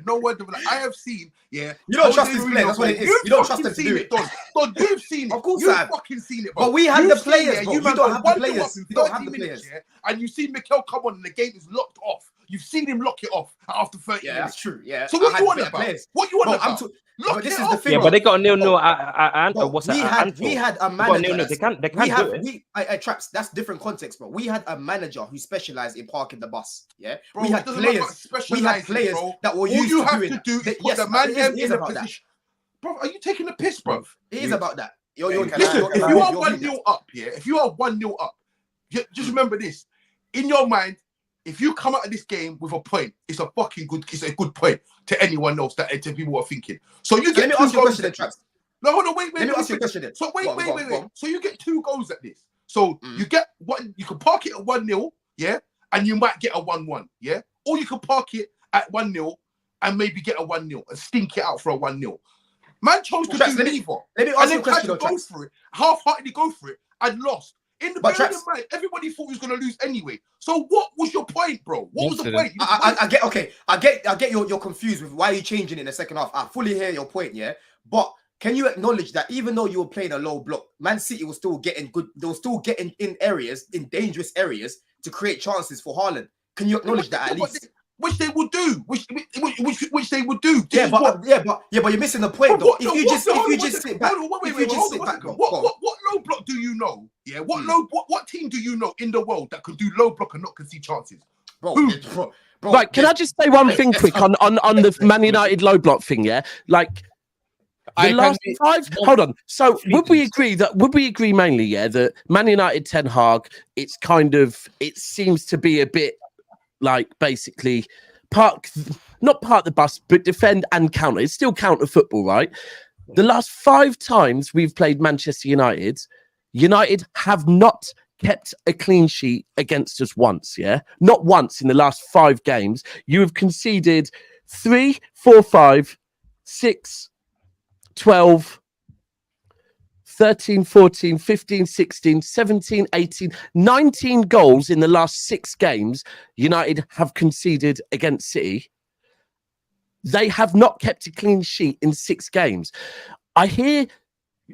No word of like. I have seen. Yeah. You don't trust this player. That's what it is. You don't trust them to do it. Don, you've seen it. Of course, you've fucking seen it, bro. But we had the players, bro. You don't have the players. You don't have the players. And you see Mikel come on, and the game is locked off. You've seen him lock it off after 30 minutes. Yeah, that's true. Yeah. So what you want about? What you want about? But this is the thing. Yeah, but they got a 0-0 what's that? We had a manager. They can't do it. Traps. That's different context, bro. We had a manager who specialized in parking the bus. Yeah, bro, we had players. We had players that were used to doing. All you have to do is put the man in a position. Bro, are you taking the piss, bro? It is about that. Listen, if you are 1-0 up, if you are 1-0 up, just remember this in your mind. If you come out of this game with a point, it's a good point to anyone else that to people are thinking. So you get. Let me ask you a question, Traps. No, hold on, wait. Let me ask you a question. So wait. So you get 2 goals at this. So you get one. You can park it at 1-0, and you might get a 1-1, or you can park it at 1-0 and maybe get a 1-0 and stink it out for a 1-0. Man chose to do neither. Let me ask you a question. Go for it, half-heartedly go for it, and lost. In the mind, everybody thought he was going to lose anyway. So what was your point, bro? What was the point? I get you're confused with why you're changing in the second half. I fully hear your point, but can you acknowledge that even though you were playing a low block, Man City was still getting good. They were still getting in dangerous areas to create chances for Haaland. Can you acknowledge that at least? Which they would do. Which they would do. But you're missing the point, though. If you just sit back, what low block do you know? Yeah, what team do you know in the world that can do low block and not concede chances? Bro, right, can I just say one thing quick on the Man United low block thing? Yeah, like I The can last be- 5. no, Hold on. So would we please. agree mainly, yeah, that Man United Ten Hag, it seems to be a bit like basically not park the bus, but defend and counter. It's still counter football, right? The last 5 times we've played Manchester United, United have not kept a clean sheet against us once, yeah? Not once in the last 5 games. You have conceded 3, 4, 5, 6, 12, 13, 14, 15, 16, 17, 18, 19 goals in the last 6 games United have conceded against City. They have not kept a clean sheet in 6 games. I hear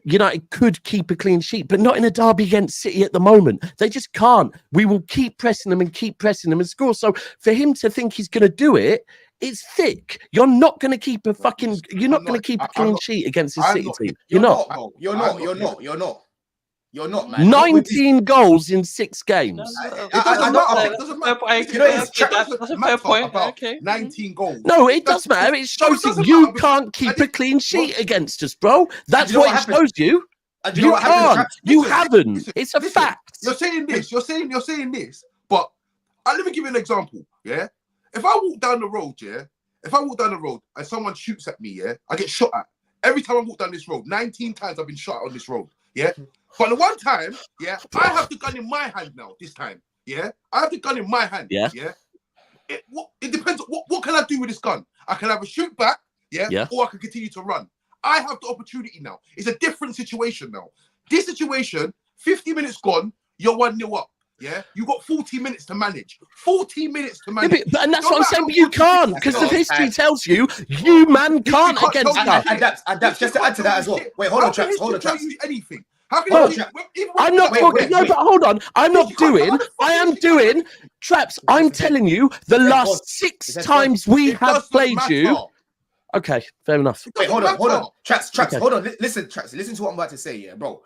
United could keep a clean sheet, but not in a derby against City at the moment. They just can't. We will keep pressing them and score. So for him to think he's going to do it, it's thick. You're not going to keep a fucking. You're not going to keep a clean sheet against a City team. You're not. Bro. You're not, man. 19 goals in 6 games. It doesn't matter. That's a fair point. About Okay. 19 goals. No, it does matter. It shows that you can't keep a clean sheet against us, bro. That's what it shows you. You can't. You haven't. It's a fact. You're saying this. You're saying this. But let me give you an example. Yeah. If I walk down the road, and someone shoots at me, yeah, I get shot at. Every time I walk down this road, 19 times I've been shot on this road. Yeah. But the one time, yeah, I have the gun in my hand now. This time, yeah, I have the gun in my hand. Yeah. Yeah. It depends. What can I do with this gun? I can have a shoot back, yeah, or I can continue to run. I have the opportunity now. It's a different situation now. This situation, 50 minutes gone, you're 1-0 up. Yeah, you got 40 minutes to manage. 40 minutes to manage. Yeah, and that's what I'm saying, but you can't, because the history tells you, you man can't against us. Adapt. Just to add to that as well. Wait, hold on, Traps. Anything. How can I'm not talking. No, but hold on. I am doing. Traps, I'm telling you, the last 6 times we have played you. Okay, fair enough. Wait, hold on. Traps, hold on. Listen, Traps, listen to what I'm about to say, yeah, bro.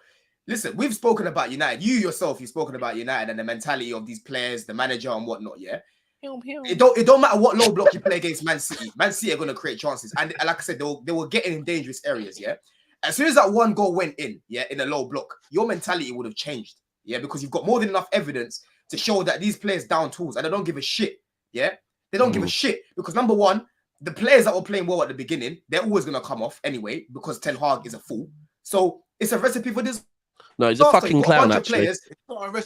Listen, we've spoken about United. You've spoken about United and the mentality of these players, the manager and whatnot, yeah? It don't matter what low block you play against Man City. Man City are going to create chances. And like I said, they were getting in dangerous areas, yeah? As soon as that one goal went in, yeah, in a low block, your mentality would have changed, yeah? Because you've got more than enough evidence to show that these players down tools and they don't give a shit, yeah? They don't give a shit because, number one, the players that were playing well at the beginning, they're always going to come off anyway because Ten Hag is a fool. So it's a recipe for this. No, he's a fucking clown, actually.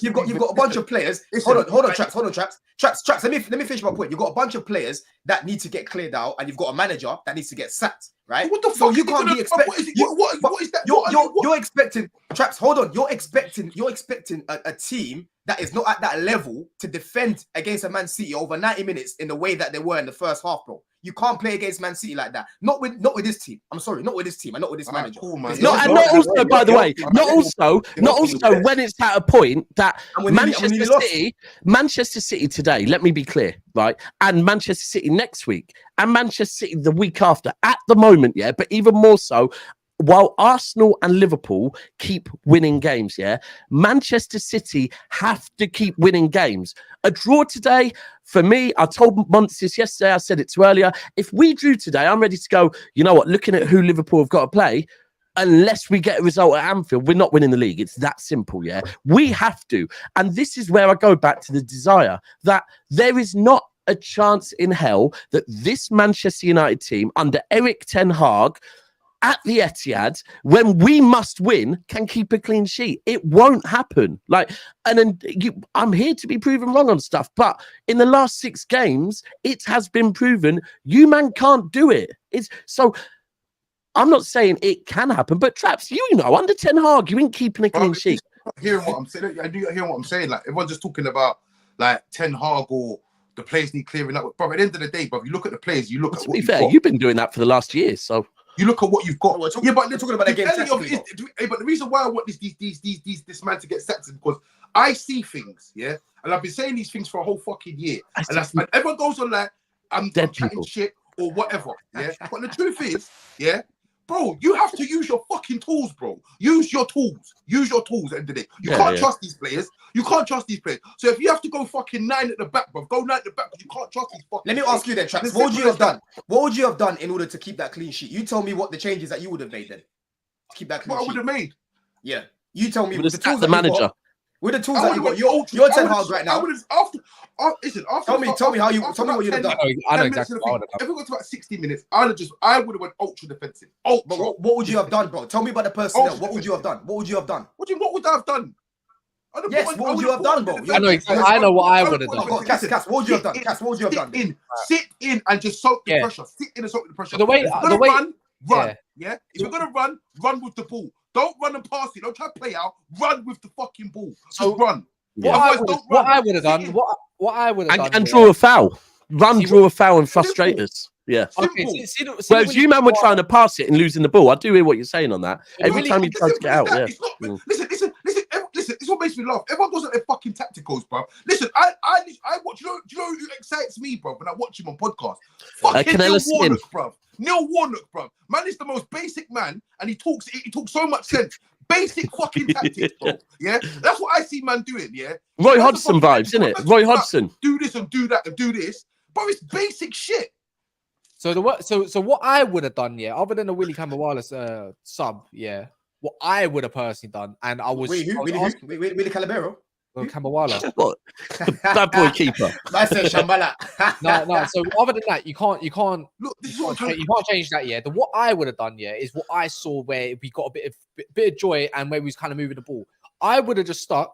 You've got a bunch of players. Hold on, Traps. Let me finish my point. You've got a bunch of players that need to get cleared out, and you've got a manager that needs to get sacked, right? What the so fuck? You can't be expecting. What is that? You're expecting, Traps. Hold on. You're expecting a team that is not at that level to defend against a Man City over 90 minutes in the way that they were in the first half, bro. You can't play against Man City like that. Not with this team. I'm sorry, not with this team and not with this manager. Cool, man. Not also, by the way, not also when it's at a point that Manchester City today, let me be clear, right? And Manchester City next week, and Manchester City the week after, at the moment, yeah, but even more so, while Arsenal and Liverpool keep winning games, yeah, Manchester City have to keep winning games. A draw today, for me, I told Monts this yesterday, I said it to earlier, if we drew today, I'm ready to go, you know what, looking at who Liverpool have got to play, unless we get a result at Anfield, we're not winning the league. It's that simple, yeah? We have to. And this is where I go back to the desire that there is not a chance in hell that this Manchester United team under Eric Ten Hag at the Etihad, when we must win, can keep a clean sheet. It won't happen. I'm here to be proven wrong on stuff, but in the last 6 games, it has been proven you man can't do it. So I'm not saying it can happen, but Traps, under Ten Hag, you ain't keeping a clean sheet. Hearing what I'm saying, I do hear what I'm saying. Like everyone's just talking about like Ten Hag or the players need clearing up. But at the end of the day, bro, you look at the players, you look at. To be fair, you've been doing that for the last year, so. You look at what you've got. But they're talking about the game. But the reason why I want this man to get sacked is because I see things, yeah, and I've been saying these things for a whole fucking year, and everyone goes on like I'm chatting shit or whatever, yeah. But the truth is, yeah, bro, you have to use your fucking tools, bro. Use your tools. Use your tools at the end of the day. You can't trust these players. You can't trust these players. So if you have to go fucking 9 at the back, bro, go 9 at the back because you can't trust these fucking Let me ask you then, Trax. What would you have done? What would you have done in order to keep that clean sheet? You tell me what the changes that you would have made then. To keep that clean sheet. What I would have made? Yeah. You tell me with the tools the manager. With the tools that you got. You're 10 hard right now. Listen, tell me what you'd have done. I know exactly what I would have done. If we got to about 60 minutes, I would have went ultra defensive. Ultra. But what would you have done, bro? Tell me about the personnel. What would you have done? What would you have done? What would I have done? Yes, what would you have done, bro? I know what I would have done. Cass, what would you have done? Cass, what would you have done? Sit in and just soak the pressure. Sit in and soak the pressure. The way run. Yeah. If you're gonna run with the ball. Don't run and pass it. Don't try to play out. Run with the fucking ball. Just run. What I would have done. What I would have done. And draw a foul. Draw a foul and frustrate us. Yeah. Okay. Whereas you man were trying to pass it and losing the ball. I do hear what you're saying on that. Every time you try to get out, Listen. This is what makes me laugh. Everyone goes at their fucking tacticals, bro. Listen, I watch. Do you know who excites me, bro? When I watch him on podcast, fucking Neil Warnock, bro. Neil Warnock, bro. Man is the most basic man, and he talks so much sense. Basic fucking tactics, bro. Yeah, that's what I see man doing. Yeah, Roy Hodgson vibes, isn't it? Roy Hodgson. Do this and do that and do this, bro. It's basic shit. So what I would have done, yeah, other than the Willie Camerales sub, yeah, what I would have personally done, and I was Willie Calabero. Camberwala. What? Bad boy keeper. I said Shambhala. No. So other than that, you can't Look, you can't change that. Yeah, what I would have done, yeah, is what I saw where we got a bit of joy and where we was kind of moving the ball. I would have just stuck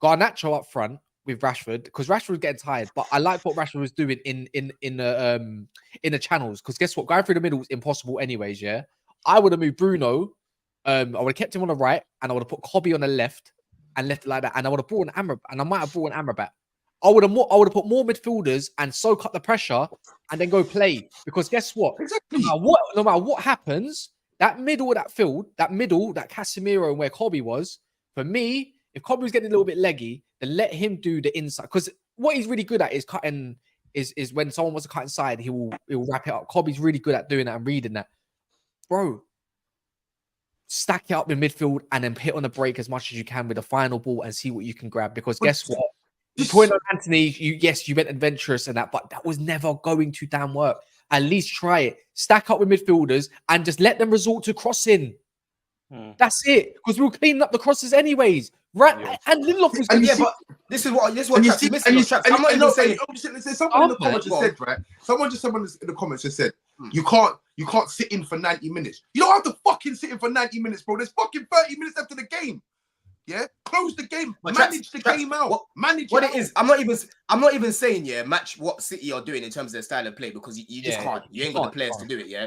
Garnacho up front with Rashford because Rashford was getting tired. But I like what Rashford was doing in the channels because guess what, going through the middle is impossible anyways. Yeah, I would have moved Bruno. I would have kept him on the right and I would have put Kobe on the left. And left it like that, and I would have brought an Amrabat, and I might have brought an Amrabat. I would have put more midfielders and soak up the pressure, and then go play. Because guess what? Exactly. No matter what happens, that middle of that field, that Casemiro and where Kobe was, for me, if Kobe was getting a little bit leggy, then let him do the inside. Because what he's really good at is cutting. Is when someone wants to cut inside, he will wrap it up. Kobe's really good at doing that and reading that, bro. Stack it up in midfield and then hit on the break as much as you can with the final ball and see what you can grab. Because guess what? The point on Anthony, you went adventurous and that, but that was never going to damn work. At least try it. Stack up with midfielders and just let them resort to crossing. That's it. Because we were cleaning up the crosses anyways. Right? And Lindelof was going but this is what Traps is missing. I'm not even saying. Someone in the comments just said, right? Someone in the comments just said, you can't sit in for 90 minutes. You don't have to fucking sit in for 90 minutes, bro. There's fucking 30 minutes after the game. Yeah, close the game, manage the game out. Manage what it is. I'm not even saying match what City are doing in terms of their style of play because you just can't. You ain't got the players to do it. Yeah,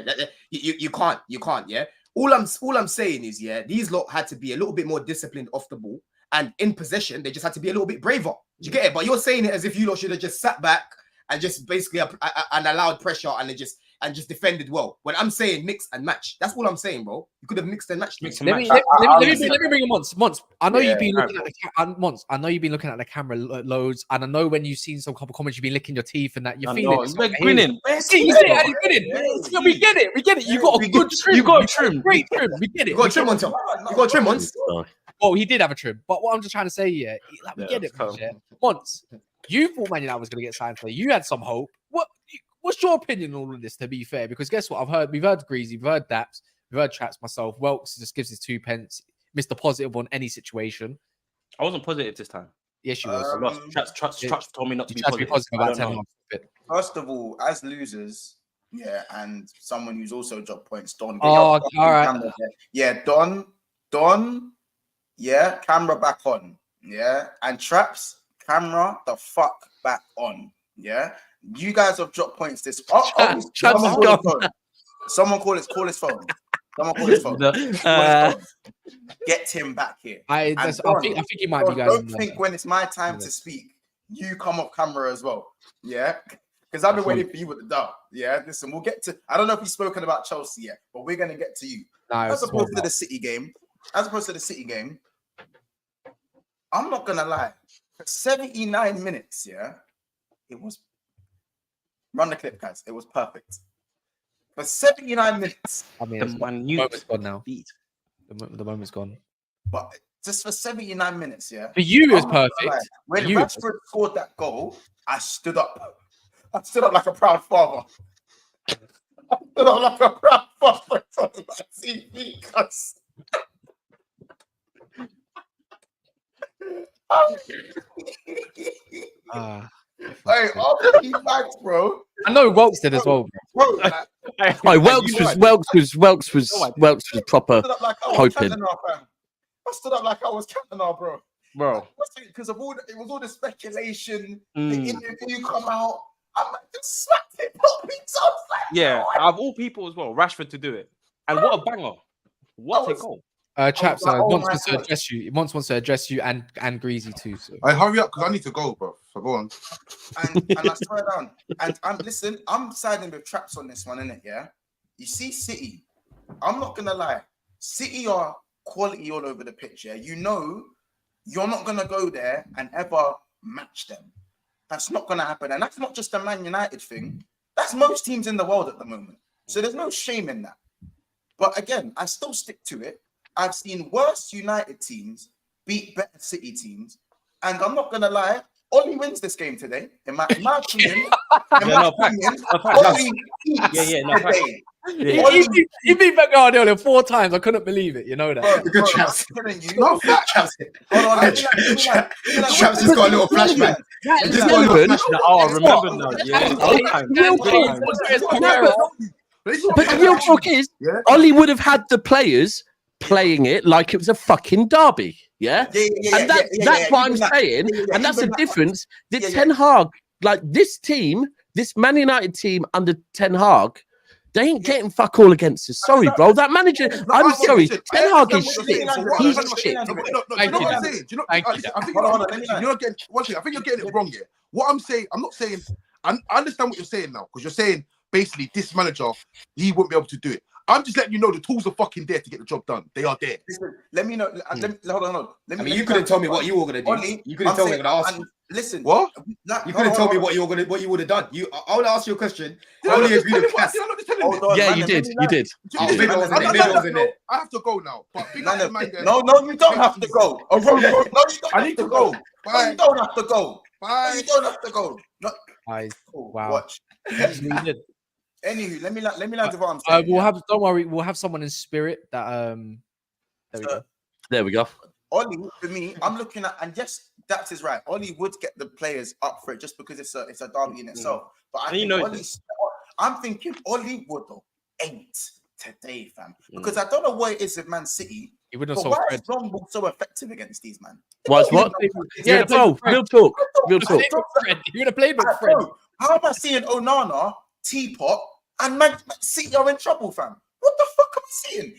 you can't. Yeah. All I'm saying is these lot had to be a little bit more disciplined off the ball and in possession. They just had to be a little bit braver. Do you get it? But you're saying it as if you lot should have just sat back and just basically and allowed pressure and just defended well. When I'm saying mix and match, that's all I'm saying, bro. You could have mixed and matched. Let me bring you Mons. I know you've been looking at the I know you've been looking at the camera loads, and I know when you've seen some couple comments, you've been licking your teeth and that. You're feeling it. We're grinning. See, you see it, and you're grinning. We get it. You got a good trim. You got a trim. Great trim. We get it. You got a trim on top. You got a trim once. Well, he did have a trim, but what I'm just trying to say, we get it. Once you thought Man United was going to get signed today, you had some hope. What's your opinion on all of this, to be fair? Because guess what? We've heard Greasy, we've heard Daps, we've heard Traps, myself. Welks just gives his 2 pence. Mr. Positive on any situation. I wasn't positive this time. Yes, you was. I lost. Traps told me not to be positive. About 10 months. First of all, as losers, and someone who's also dropped points, Don. Oh, all right. Don, camera back on. Yeah, and Traps, camera the fuck back on. Yeah. You guys have dropped points this. Someone call his phone. Someone call his phone. Get him back here. I think he might be guys. Don't think when it's my time to speak, you come off camera as well. Yeah, because I've been waiting for you with the dub. Yeah, listen, we'll get to. I don't know if you've spoken about Chelsea yet, but we're gonna get to you. As opposed to the City game, I'm not gonna lie. For 79 minutes, it was. Run the clip, guys. It was perfect. for 79 minutes. I mean, The the minute moment's gone now. beat. The moment's gone. But just for 79 minutes, yeah. For you, it was I'm not gonna lie. perfect. When For you, Rashford scored that goal, I stood up. I stood up like a proud father. I stood up like a proud father on my TV, cuz. Hey, all the facts, bro. I know Welks did as well, Bro, like, Oh, Welks was proper I stood up like I was hoping. Cantona, fam. I stood up like I was Cantona, bro. Bro. Because of all it was all the speculation, the Mm. interview come out. I'm like, just smacked it, pop it, so I was like, Yeah, no, out of all people as well, Rashford to do it. And what a banger. What a goal. Chaps, like, oh Mons my wants to God. address you. Mons wants to address you and Greasy too. So. I hurry up because I need to go, bro. So go on. and I swear down. And listen, I'm siding with Traps on this one, innit? Yeah. You see, City. I'm not gonna lie. City are quality all over the pitch. Yeah. You know, you're not gonna go there and ever match them. That's not gonna happen. And that's not just a Man United thing. That's most teams in the world at the moment. So there's no shame in that. But again, I still stick to it. I've seen worse United teams beat better City teams. And I'm not gonna lie. Ollie wins this game today. In my opinion, Ollie beats today. He beat Pep Guardiola 4 times. I couldn't believe it. You know that. Good Traps. No, Traps. hold on. Traps has got a little flashback. He's just got a little flashback. Oh, I remember now. Yeah. But the real talk is, Ollie would have had the players playing it like it was a fucking derby. Yeah. And that's what I'm saying. And that's the difference. The Ten Hag, like this team, this Man United team under Ten Hag, they ain't getting fuck all against us. Sorry, bro. That manager, I'm sorry. Ten Hag is shit. He's shit. You know what I'm saying? I think you're getting it wrong here. What I'm saying, I'm not saying, I understand what you're saying now, because you're saying basically this manager, he won't be able to do it. I'm just letting you know the tools are fucking there to get the job done. They are there. Listen, let me know. Hold on. You couldn't tell me what you were gonna do. Ollie, You couldn't tell me when I asked you. Listen, What? You couldn't tell me what you would have done. I would ask you a question. I only agree with Cass. Yeah, you did. You did. I have to go now. But no, you don't have to go. I need to go. You don't have to go. You don't have to go. Wow. Watch. Anywho, let me land to what I'm saying. Don't worry, we'll have someone in spirit that there we go. There we go. Ollie, for me, I'm looking at, and yes, that is right. Ollie would get the players up for it just because it's a derby in itself. But I'm thinking Ollie would ain't today, fam. Because I don't know what it is with Man City. He would have but why is Longball so effective against these man? What? Yeah, bro. Real talk. He would have played with Fred. How am I seeing Onana, Teapot, and Man City are in trouble, fam? What the fuck am I seeing?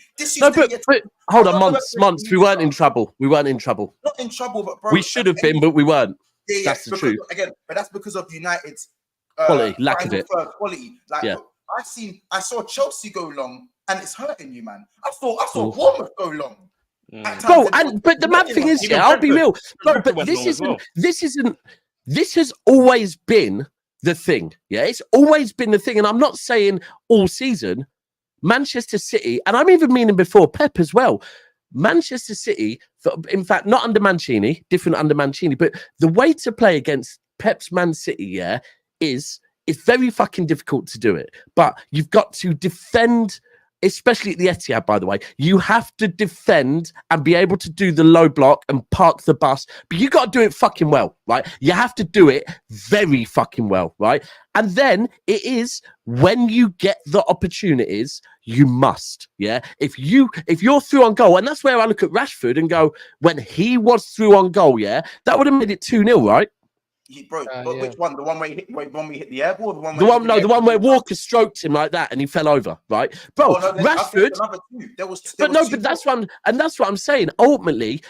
But hold on, months. We weren't in trouble. Not in trouble, but bro, we should have been, but we weren't. Yeah, that's the truth. Again, but that's because of United's quality, lack of it. Quality. Like I saw Chelsea go long, and it's hurting you, man. I saw Bournemouth go long. Bro, but the mad thing is, I'll be real. But this has always been the thing. Yeah, it's always been the thing, and I'm not saying all season. Manchester City, and I'm even meaning before Pep as well. Manchester City, in fact, not under Mancini, different under Mancini, but the way to play against Pep's Man City, it's very fucking difficult to do it. But you've got to defend, especially at the Etihad, by the way. You have to defend and be able to do the low block and park the bus. But you got to do it fucking well, right? You have to do it very fucking well, right? And then it is when you get the opportunities, you must, If you're through on goal, and that's where I look at Rashford and go, when he was through on goal, that would have made it 2-0, right? But which one? The one where we hit the air ball? The one where Walker stroked him like that and he fell over, right? Bro, Rashford. But that's what I'm saying. Ultimately,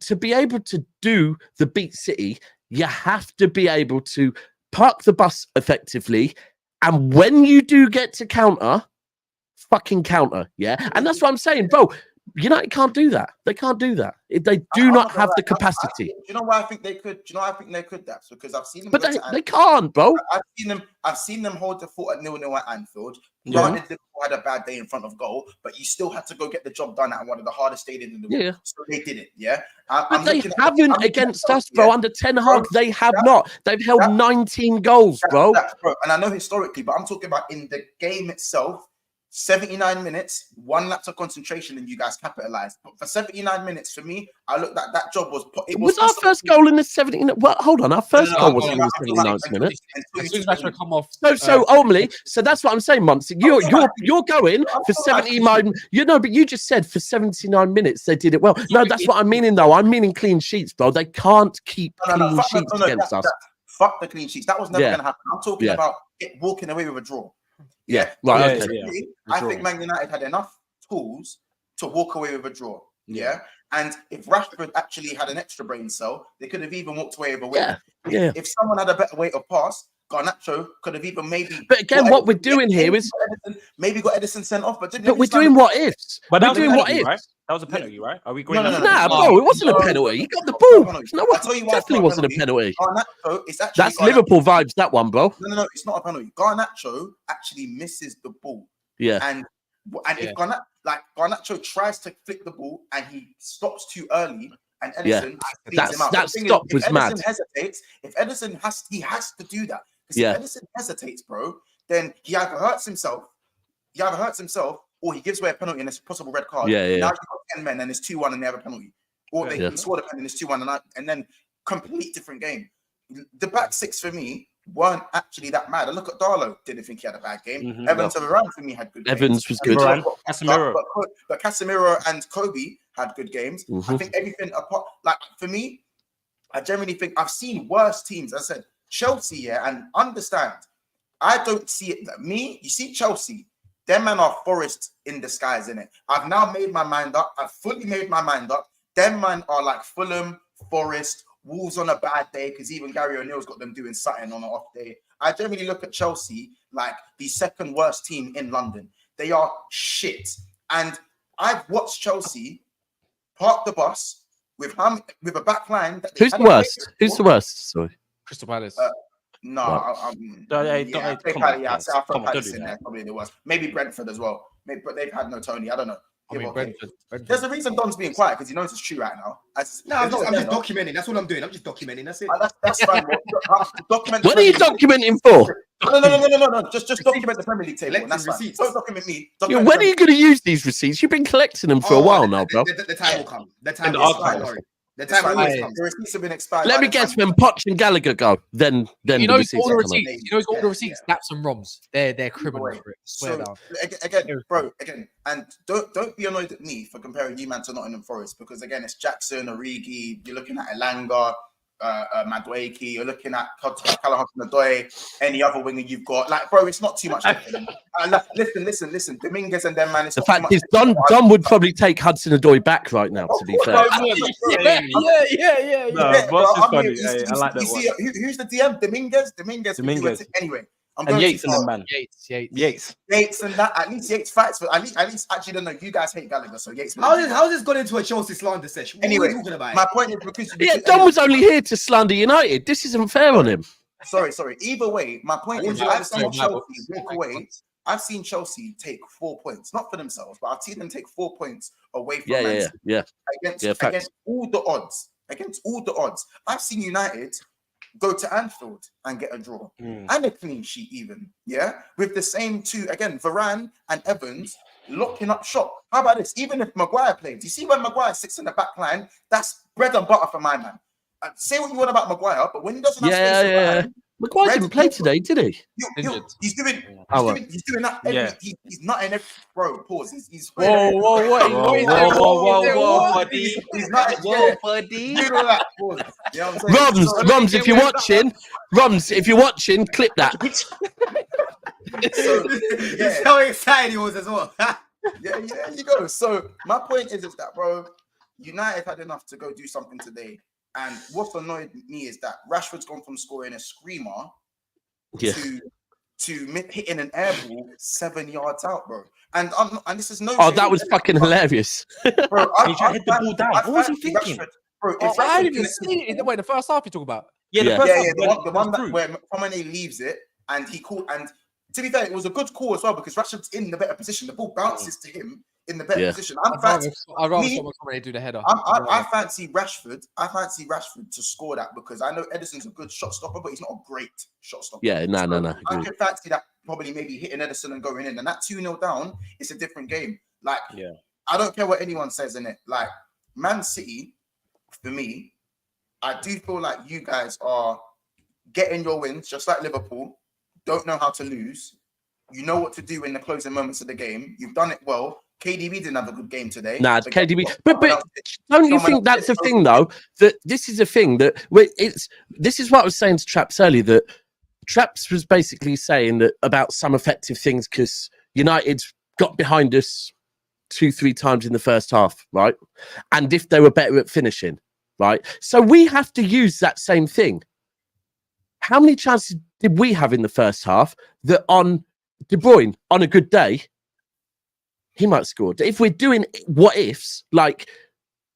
to be able to do the beat City, you have to be able to park the bus effectively. And when you do get to counter, fucking counter, And that's what I'm saying, bro. United can't do that. They can't do that. They do not have the capacity. Do you know why I think they could? Do you know why I think they could? That's because I've seen them. But they can't, bro. I've seen them hold the fort at 0-0 at Anfield. Yeah. Granted, Liverpool had a bad day in front of goal, but you still had to go get the job done at one of the hardest stadiums in the world. Yeah. So they did it. Yeah. But they haven't against us, bro. Under Ten Hag, they have not. They've held 19 goals, bro. And I know historically, but I'm talking about in the game itself. 79 minutes, one lapse of concentration, and you guys capitalized. But for 79 minutes, for me, I looked at that job was. It was our first goal in the 79th. Well, hold on, our first goal was in the 79th minute. As soon as Rashford come off. So ultimately, so that's what I'm saying, Mumps. You're going for 79. But you just said for 79 minutes they did it well. No, that's what I'm meaning though. I'm meaning clean sheets, bro. They can't keep clean sheets against us. Fuck the clean sheets. That was never going to happen. I'm talking about it walking away with a draw. Yeah, right. Okay. I think Man United had enough tools to walk away with a draw. Yeah. And if Rashford actually had an extra brain cell, they could have even walked away with a win. If someone had a better way of pass, Garnacho could have even maybe. But again, what we're doing here is maybe got Edison sent off, but we're doing what ifs. But we're doing what ifs. Right? That was a penalty, right? Are we going? Nah, bro, it wasn't a penalty. He got the ball. No, it definitely wasn't a penalty. Garnacho, it's actually that's Liverpool vibes. That one, bro. No, it's not a penalty. Garnacho actually misses the ball. Yeah, and if Garnacho tries to flick the ball and he stops too early, and Edison speeds him out. That stop was mad. If Edison has to do that. Because if Edison hesitates, bro, then he either hurts himself, or he gives away a penalty and it's a possible red card. Now you've got 10 men and it's 2-1 and they have a penalty. Or they score the penalty and it's 2-1 and then complete different game. The back six for me weren't actually that mad. I look at Darlow, didn't think he had a bad game. Evans and Varane for me had good games. Evans was good. But Casemiro and Kobe had good games. I think everything apart, like for me, I generally think I've seen worse teams. As I said, Chelsea, and understand, I don't see it. You see Chelsea, them man are Forest in disguise, innit? I've now made my mind up. I've fully made my mind up. Them man are like Fulham, Forest, Wolves on a bad day, because even Gary O'Neill's got them doing something on an off day. I generally look at Chelsea like the second worst team in London. They are shit. And I've watched Chelsea park the bus with a back line. Who's the worst? Who's the worst? Sorry. Crystal Palace. I throw Palace in there, probably the worst. Maybe Brentford as well. But they've had no Tony. I don't know. Brentford. There's a reason Don's being quiet, because he knows it's true right now. I'm just documenting. That's what I'm doing. I'm just documenting. That's it. That's fine. What are you documenting for? No. Just document the Premier League table. That's fine. Don't document me. When are you going to use these receipts? You've been collecting them for a while now, bro. The time will come. The time will come. The time always comes. The receipts have been expired. Let me guess, when Poch and Gallagher go, then you know all the receipts. You know all the receipts. Naps and Roms. They're criminal for it. Swear down. Again, and don't be annoyed at me for comparing you man to Nottingham Forest, because again, it's Jackson, Origi. You're looking at Elanga, Madueke. You're looking at Callum Hudson-Odoi. Any other winger you've got, like, bro, it's not too much. Listen. Dominguez and them, man. The fact is, Don would probably take Hudson-Odoi back right now. To be fair. Yeah. Boss is funny. I like that. You see, who's the DM? Dominguez. Anyway. And Yates and them, man. Yates and that. At least Yates fights for. At least actually, don't know. You guys hate Gallagher, so Yates. How's this gone into a Chelsea slander session? Anyway, what are you talking about? My point is because Don was only here to slander United. This isn't fair on him. Sorry. Either way, my point is I've seen Chelsea walk away. I've seen Chelsea take 4 points, not for themselves, but I've seen them take 4 points away from Man City. Against all the odds. I've seen United go to Anfield and get a draw and a clean sheet even, with the same two, again, Varane and Evans locking up shop. How about this? Even if Maguire plays, you see when Maguire sits in the back line, that's bread and butter for my man. Say what you want about Maguire, but when he doesn't have space, Maguire didn't play today, did he? He's doing that. He's not in every bro. Pause. He's whoa, buddy. He's not. Whoa, buddy. Roms, if you're watching, clip that. That's how excited he was as well. Yeah, you go. So my point is that, bro, United had enough to go do something today. And what's annoyed me is that Rashford's gone from scoring a screamer to to hitting an air ball 7 yards out, bro. And this is no. Oh, that was fucking hilarious. Bro, He tried to hit the ball down. What was he thinking? Bro, Oh, I didn't even see it. Wait, the first half you talk about? Yeah, Yeah. the one that where McTominay leaves it and he called. And to be fair, it was a good call as well because Rashford's in the better position. The ball bounces to him in the better position. I'd rather McTominay do the header. I fancy Rashford. I fancy Rashford to score that because I know Ederson's a good shot stopper, but he's not a great shot stopper. Yeah, no. I can fancy that probably maybe hitting Ederson and going in, and that 2-0 down, it's a different game. Like, I don't care what anyone says in it. Like, Man City, for me, I do feel like you guys are getting your wins, just like Liverpool. Don't know how to lose. You know what to do in the closing moments of the game. You've done it well. KDB didn't have a good game today. Nah, it's KDB. But don't you think that's a thing, though? That this is a thing that this is what I was saying to Traps earlier, that Traps was basically saying that about some effective things because United's got behind us 2-3 times in the first half, right? And if they were better at finishing, right? So we have to use that same thing. How many chances did we have in the first half that on De Bruyne, on a good day, he might have scored? If we're doing what ifs, like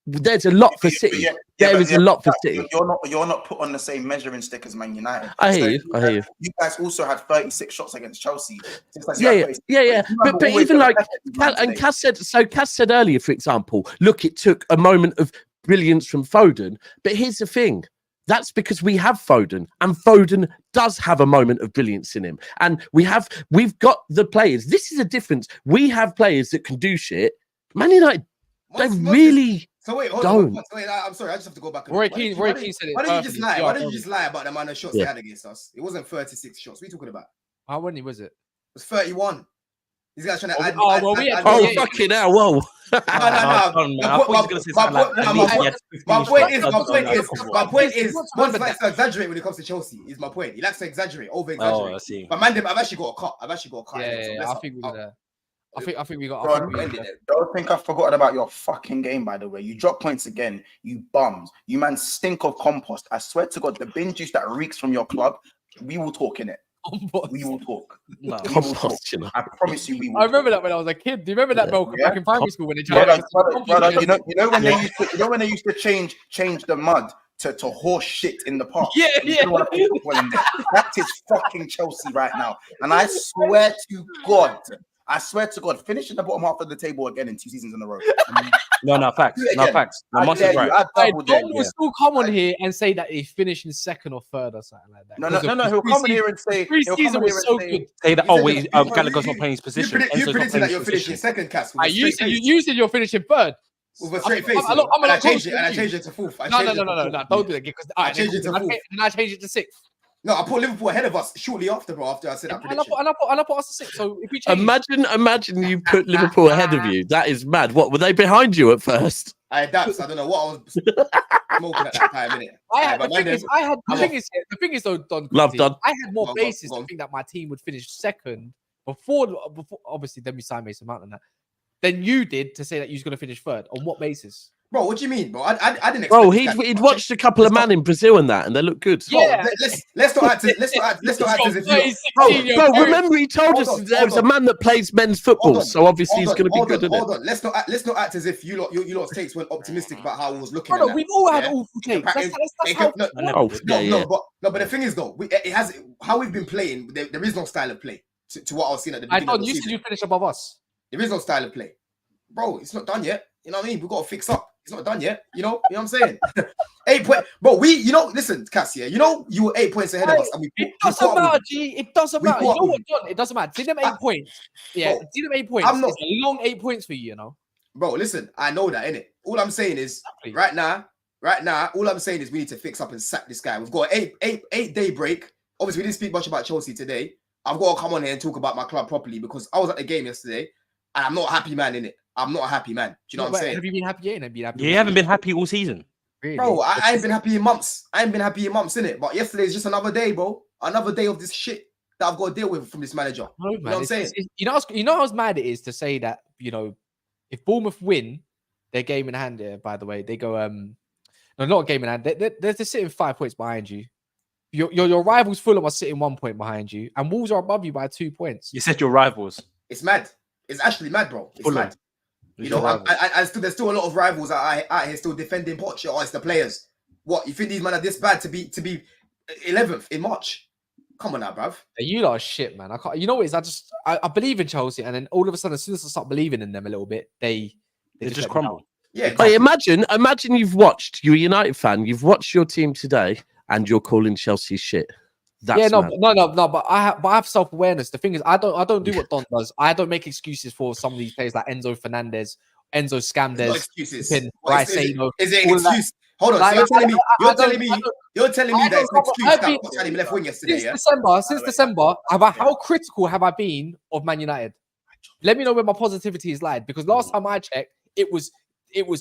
there's a lot for City. There is a lot for City. You're not put on the same measuring stick as Man United. I hear you. You guys also had 36 shots against Chelsea. Yeah. But even like, and Kas said earlier, for example, look, it took a moment of brilliance from Foden. But here's the thing. That's because we have Foden, and Foden does have a moment of brilliance in him. And we've got the players. This is a difference. We have players that can do shit. Man United, they really don't. Wait, I'm sorry. I just have to go back. Roy Keane said it. Why did you just lie? Why did you just lie about the amount of shots they had against us? It wasn't 36 shots. What are you talking about? How many was it? It was 31. These guys trying to add. Fucking hell! Whoa. No. My point is, Mon likes to exaggerate when it comes to Chelsea. Is my point. He likes to exaggerate, over exaggerate. Oh, I see. But man, I've actually got a cut. Yeah. I think we got. Don't think I've forgotten about your fucking game, by the way. You drop points again, you bums. You man stink of compost. I swear to God, the bin juice that reeks from your club, we will talk in it. We will talk. Compost, you know. I promise you, we will. I remember that when I was a kid. Do you remember that Malcolm back in primary school when they tried? You know when they used to change the mud to horse shit in the park. Yeah. That is fucking Chelsea right now, and I swear to God, finishing the bottom half of the table again in 2 seasons in a row. No facts. No, Moss is right. Don will still come on here and say that he finished in second or third or something like that. No. He'll come on here and say pre-season was so good. Say that. Gallagher's not playing his position. You predicted that you're finishing second, Kas. You said you're finishing third. With a straight face. I changed it to fourth. No. Don't do that because I changed it to fourth. And I changed it to sixth. No, I put Liverpool ahead of us shortly after, bro. After I said that prediction, and I put us to 6. So if we change, imagine you put Liverpool ahead of you. That is mad. What were they behind you at first? I adapt. I don't know what I was smoking at that time, innit? The thing is though, Don. Love Don. I had more basis to think that my team would finish second before obviously then we signed Mason Mount and that. Than you did to say that you was going to finish third. On what basis? Bro, what do you mean, bro? I didn't expect. Bro, he'd watched a couple of man in Brazil and that, and they look good. Yeah, let's not act as if you. Bro, remember he told us there was a man that plays men's football, so obviously he's going to be good at it. Hold on, let's not act as if you lot's takes weren't optimistic about how I was looking. No, we've all had awful takes. But the thing is though, it has how we've been playing. There is no style of play to what I was seeing at the beginning. I thought you said you finished above us. There is no style of play, bro. It's not done yet. You know what I mean? We've got to fix up. It's not done yet. You know what I'm saying? 8 points. Bro, listen, Kas, yeah, you were 8 points ahead of us. And it doesn't matter, G. It doesn't matter. You know what, John? It doesn't matter. See them 8 points. Yeah, bro, see them 8 points. It's a long 8 points for you, you know? Bro, listen, I know that, innit? All I'm saying is, right now, all I'm saying is we need to fix up and sack this guy. We've got an 8-day break. Obviously, we didn't speak much about Chelsea today. I've got to come on here and talk about my club properly because I was at the game yesterday and I'm not a happy man, innit? I'm not a happy man. Do you know what I'm saying? Have you been happy yet? You haven't been happy all season. Really? Bro, I ain't been happy in months. Innit? But yesterday is just another day, bro. Another day of this shit that I've got to deal with from this manager. No, you know what I'm saying? You know how mad it is to say that, you know, if Bournemouth win their game in hand here, by the way, they go, no, not a game in hand. They're sitting 5 points behind you. Your rivals Fulham are sitting 1 point behind you, and Wolves are above you by 2 points. You said your rivals. It's mad. It's actually mad, bro. It's Fulham. mad. You know, there's still a lot of rivals out here still defending Poch. Oh, it's the players. What, you think these men are this bad to be 11th in March? Come on now, bruv. You lot are shit, man. I can't. You know what it is? I believe in Chelsea, and then all of a sudden, as soon as I start believing in them a little bit, they just crumble. Yeah. Hey, imagine you're a United fan, you've watched your team today, and you're calling Chelsea shit. That's no, mad. but I have self-awareness. The thing is, I don't do what Don does. I don't make excuses for some of these players like Enzo Fernandez, Enzo Scamdes, excuses. Is it an excuse? Hold on, Like, so you're telling me that it's an excuse that been- Salim left wing yesterday, yeah? Since December, how critical have I been of Man United? Let me know where my positivity is lied, because last time I checked, it was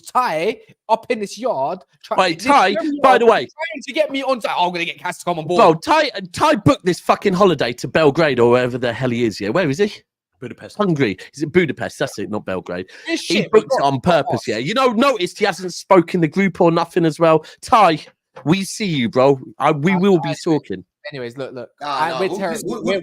Ty up in this yard. Wait, Ty, by the way, trying to get me on. I'm going to get Kas to come on board. bro, Ty booked this fucking holiday to Belgrade or wherever the hell he is. Yeah, where is he? Budapest. Hungary. Is it Budapest? That's it, not Belgrade. This He shit, booked it on purpose. Yeah, you know, noticed he hasn't spoken the group or nothing as well. Ty, we see you, bro. We will be talking. Anyways, look. We're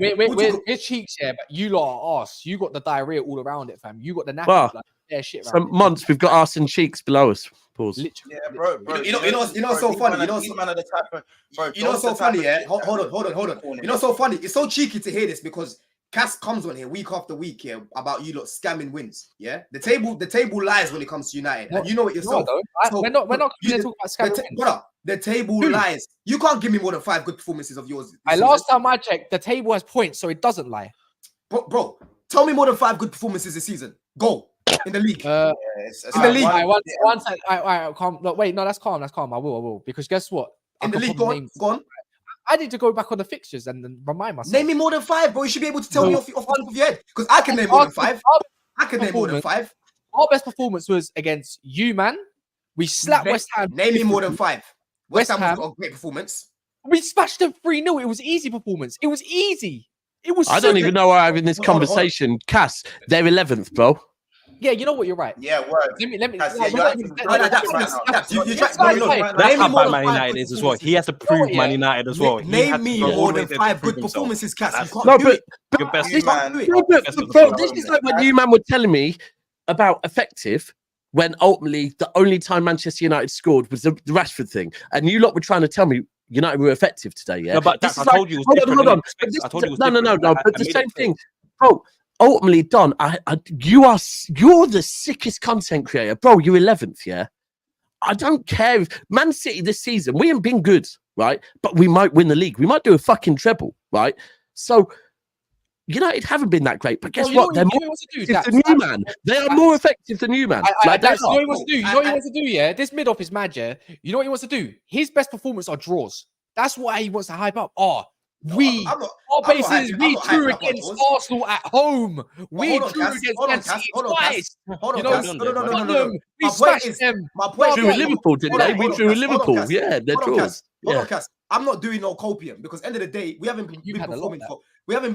We're cheeks here, but you lot are arse. You got the diarrhea all around it, fam. You got the knackers. Well, shit. For months, we've got arse and cheeks below us. Pause. Literally. Yeah, bro. You know what's so funny? You know what's so funny, yeah? Hold on. You know what's so funny? It's so cheeky to hear this because Kas comes on here week after week here about you lot scamming wins. Yeah, the table lies when it comes to United, and you know it yourself. We're not going to talk about scamming wins. Brother, the table lies. You can't give me more than 5 good performances of yours. Last time I checked, the table has points, so it doesn't lie. Bro, tell me more than 5 good performances this season. Go in the league. In the league. Calm. No, wait, no, that's calm. I will. Because guess what? In the league, go on. I need to go back on the fixtures and then remind myself. Name me more than 5, bro. You should be able to tell me off the top of your head because I can name more than 5. I can name more than 5. Our best performance was against you, man. We slapped West Ham. Name me more than 5. West Ham Ham was a great performance. We smashed them 3-0. It was easy performance. It was easy. It was. I don't even know why I'm having this conversation. Kas, they're 11th, bro. Yeah, you know what? You're right. Yeah, word. Let me. That's Man how bad Man United is as well. He has to prove Man United as well. Name me more than 5 good performances, Kas. No, but your best. this is like when you man were telling me about effective when ultimately the only time Manchester United scored was the Rashford thing, and you lot were trying to tell me United were effective today. Yeah, no, but I told you. Hold on. No. But the same thing, bro. Ultimately, Don, you're the sickest content creator, bro. You're 11th, yeah. I don't care if Man City this season we haven't been good, right? But we might win the league. We might do a fucking treble, right? So United haven't been that great, but guess what? They're more effective than you, man. They are more effective than you, man. You know what he wants to do? You know what he wants to do? Yeah, this mid office manager. You know what he wants to do? His best performance are draws. That's why he wants to hype up. We drew against Arsenal at home. We drew against Man City twice. No. We smashed them. We drew with Liverpool, didn't they? We drew with Liverpool. Yeah, they're draws. I'm not doing no copium because end of the day we haven't been performing. We haven't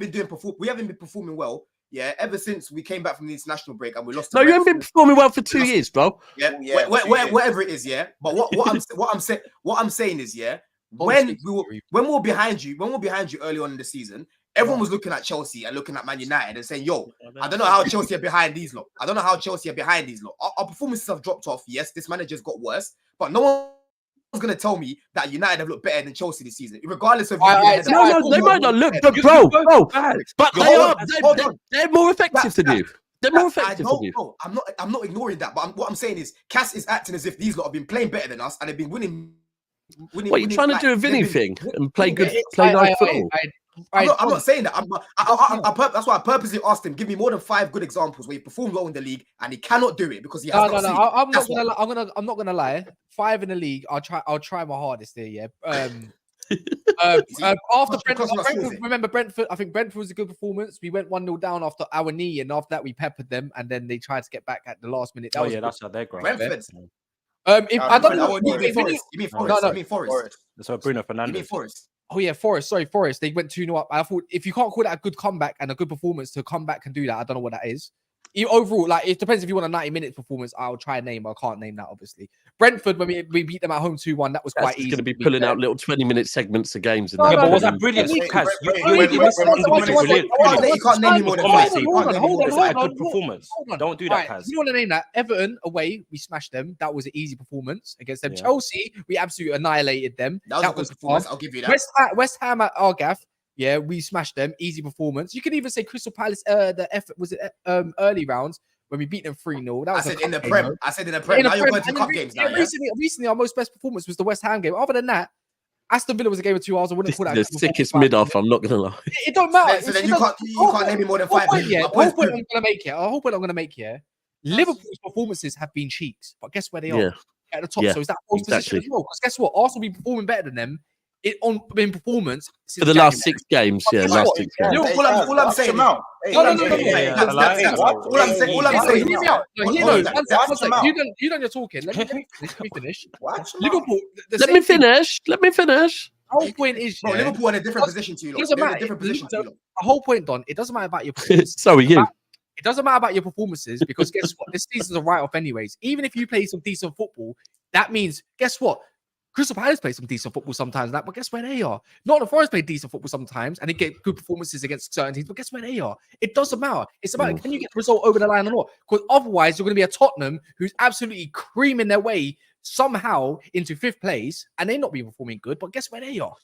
been performing well. Yeah, ever since we came back from the international break and we lost. No, you haven't been performing well for 2 years, bro. Yeah, whatever it is, yeah. But what I'm saying is, yeah. When we were behind you early on in the season, everyone was looking at Chelsea and looking at Man United and saying, "Yo, I don't know how Chelsea are behind these lot. Our performances have dropped off. Yes, this manager's got worse, but no one's gonna tell me that United have looked better than Chelsea this season, regardless of." No, they might not look, but bro, but they're more effective than you. They're more effective than you. Bro, I'm not ignoring that, but what I'm saying is, Kas is acting as if these lot have been playing better than us and they've been winning. What are you trying to do a Vinny thing and play nice football? I'm not saying that. That's why I purposely asked him, give me more than 5 good examples where he performed well in the league and he cannot do it because he has I'm not gonna lie. 5 in the league. I'll try my hardest there. Yeah. After Brentford, remember Brentford? I think Brentford was a good performance. We went 1-0 down after our knee, and after that we peppered them, and then they tried to get back at the last minute. That's how they're growing. Brentford. I don't know. You mean Forest? You mean Forest? That's what Bruno Fernandes. You mean Forest? Oh yeah, Forest. Sorry, Forest. They went 2-0 up. I thought if you can't call that a good comeback and a good performance to come back and do that, I don't know what that is. overall, like it depends if you want a 90-minute performance. I'll try and name. I can't name that, obviously. Brentford, when we beat them at home 2-1, that was quite easy. Going to be pulling out little 20-minute segments of games. No, but was that brilliant? Kaz, you can't name me more than 5. Good performance. Don't do that, Kaz. You want to name that? Everton away, we smashed them. That was an easy performance against them. Yeah. Was we absolutely annihilated them. That was a good performance. I'll give you that. West Ham at Argath. Yeah, we smashed them. Easy performance. You can even say Crystal Palace. The effort was it early rounds when we beat them 3-0. That was I said in the Prem. Now you're going to cup games now. Recently, our most best performance was the West Ham game. Other than that, Aston Villa was a game of 2 hours. I wouldn't call that the sickest mid-off. I'm not gonna lie. It don't matter. So then you can't name me more than 5. The whole point I'm gonna make here. Liverpool's performances have been cheeks, but guess where they are? At the top. So is that false position as well? Because guess what? Arsenal be performing better than them. In performance for the last 6 games, last 6 games. All I'm saying, all I'm saying, you done your talking. Let me finish. Liverpool. Let me finish. The whole point is, Liverpool in a different position to you. The whole point, Don. It doesn't matter about your performance. So are you. It doesn't matter about your performances because guess what? This season's a write-off anyways. Even if you play some decent football, that means guess what? Crystal Palace play some decent football sometimes, but guess where they are? Nottingham Forest play decent football sometimes, and they get good performances against certain teams, but guess where they are? It doesn't matter. It's about can you get the result over the line or not? Because otherwise, you're going to be a Tottenham who's absolutely creaming their way somehow into 5th place, and they're not being performing good, but guess where they are?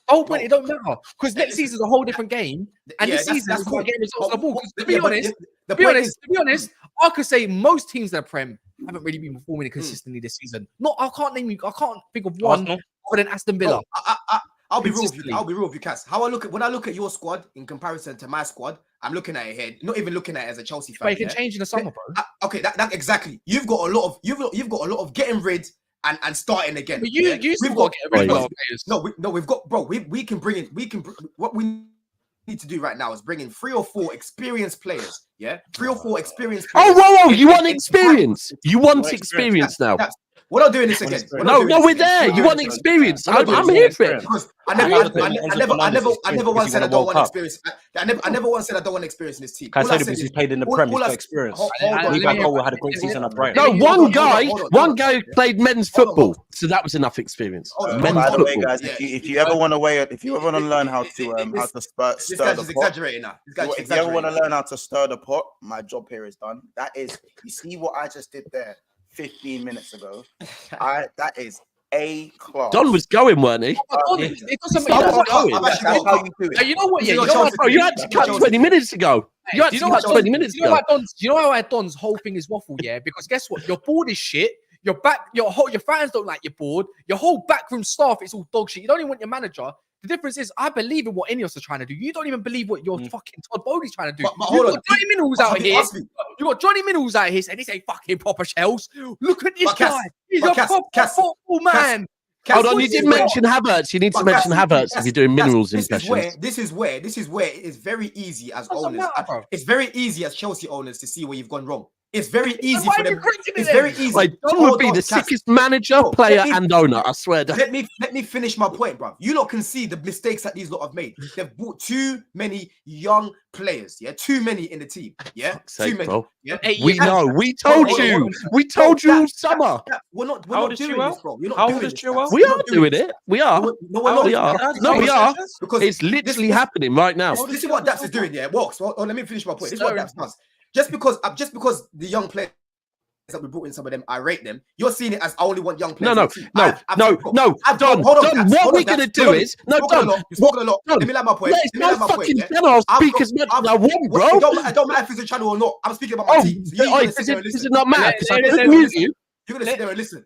The whole point, it don't matter. Because next season's a whole different game, and this season is about getting results on the ball. To be honest, I could say most teams that are Prem haven't really been performing consistently this season. I can't think of one other than Aston Villa. I'll be real with you, Cass. When I look at your squad in comparison to my squad, I'm looking at it here, not even looking at it as a Chelsea fan. But it can change in the summer, bro. Okay, that exactly. You've got a lot of getting rid and starting again. But we've got to get rid of players. We've got, bro. We can bring in. What we need to do right now is bring in 3 or 4 experienced players. Yeah, 3 or 4 experienced players. Whoa! You want experience? You want experience now? We're not doing this again. We're there. You want experience? I'm here for it. I never once said I don't want experience. I never once said I don't want experience in this team. Can I say he's played in the Premier League experience? Lukaku had a great season at Brighton. No, one guy played men's football, so that was enough experience. By the way, guys, if you ever want to learn how to this guy's just exaggerating now. If you ever want to learn how to stir the pot, my job here is done. That is, you see what I just did there 15 minutes ago. That is A class. Don was going, weren't he? It doesn't matter. You know what? You had to cut 20 minutes ago. You had to cut 20 minutes ago. You know how Don's whole thing is waffle, yeah? Because guess what? Your board is shit. Your fans don't like your board. Your whole backroom staff is all dog shit. You don't even want your manager. The difference is, I believe in what Ineos are trying to do. You don't even believe what your fucking Todd Bowley's trying to do. You got Johnny Minnals out here. You got Johnny Minnals out here saying these ain't fucking proper shells. Look at this guy. He's a proper football man. Hold on, you didn't mention Havertz. You need to mention Havertz if you're doing minerals impressions. This is where it is very easy as owners. It's very easy as Chelsea owners to see where you've gone wrong. It's very easy for them. It's very easy. Like, Don would be the sickest manager, player, and owner. I swear. Let me finish my point, bro. You lot can see the mistakes that these lot have made. They've bought too many young players. Yeah, too many in the team. Yeah, too many. Bro. Yeah, we know. We told you. We told you all summer. We're not doing this, bro. How old is Chilwell? We are doing it. We are. No, we are. No, we are. Because it's literally happening right now. This is what Daps is doing. Yeah, works. Well, let me finish my point. This is what Daps does. Just because the young players that we brought in, some of them, I rate them. You're seeing it as I only want young players. No. Don, what we're gonna do is Don. You spoke a lot. Let me let my point. It's my fucking channel. I'll speak as much as I want, bro. It don't matter if it's a channel or not. I'm speaking about my team. Does it not matter? Because I could mute you. You're gonna sit there and listen.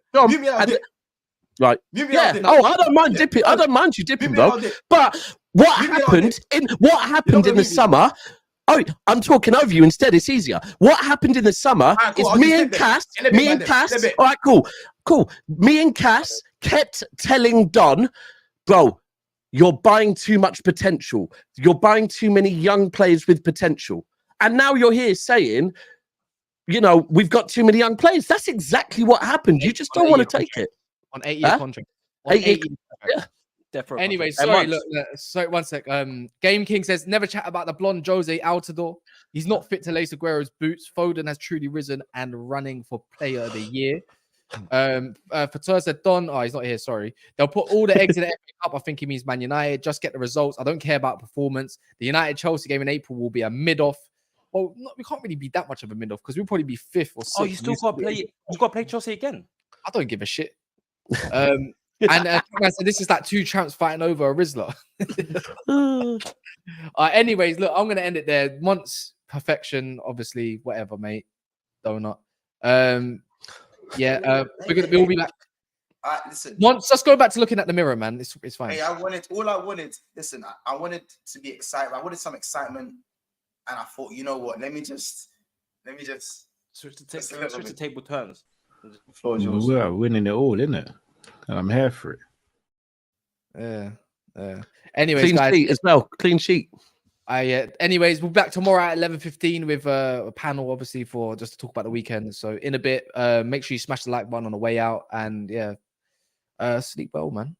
Right. Yeah. I don't mind dipping. I don't mind you dipping, bro. But what happened in the summer? Oh, I'm talking over you instead. It's easier. What happened in the summer is me and Cass. All right, cool. Me and Cass kept telling Don, bro, you're buying too much potential. You're buying too many young players with potential. And now you're here saying, we've got too many young players. That's exactly what happened. You just don't want to take it. On 8-year contract. 8 years. Yeah. Anyway, sorry, look, sorry, one sec. Game King says, never chat about the blonde Jose Altidore. He's not fit to lace Aguero's boots. Foden has truly risen and running for player of the year. Fatur said, Don, he's not here, sorry. They'll put all the eggs in the FA Cup. I think he means Man United. Just get the results. I don't care about performance. The United-Chelsea game in April will be a mid-off. Well, we can't really be that much of a mid-off because we'll probably be 5th or 6th. Oh, you still got to play. You got to play Chelsea again. I don't give a shit. And I said this is like 2 tramps fighting over a Rizzler. Anyways, look, I'm gonna end it there. Once perfection, obviously, whatever, mate. Donut. We'll be back. Listen. Once, let's go back to looking at the mirror, man. It's fine. Hey, I wanted. Listen, I wanted to be excited. I wanted some excitement, and I thought, you know what? Let me just switch the table turns. We're winning it all, isn't it? And I'm here for it. Yeah. Anyways, clean guys, sheet as well. Clean sheet. Anyways, we'll be back tomorrow at 11:15 with a panel, obviously, for just to talk about the weekend. So in a bit, make sure you smash the like button on the way out, and sleep well, man.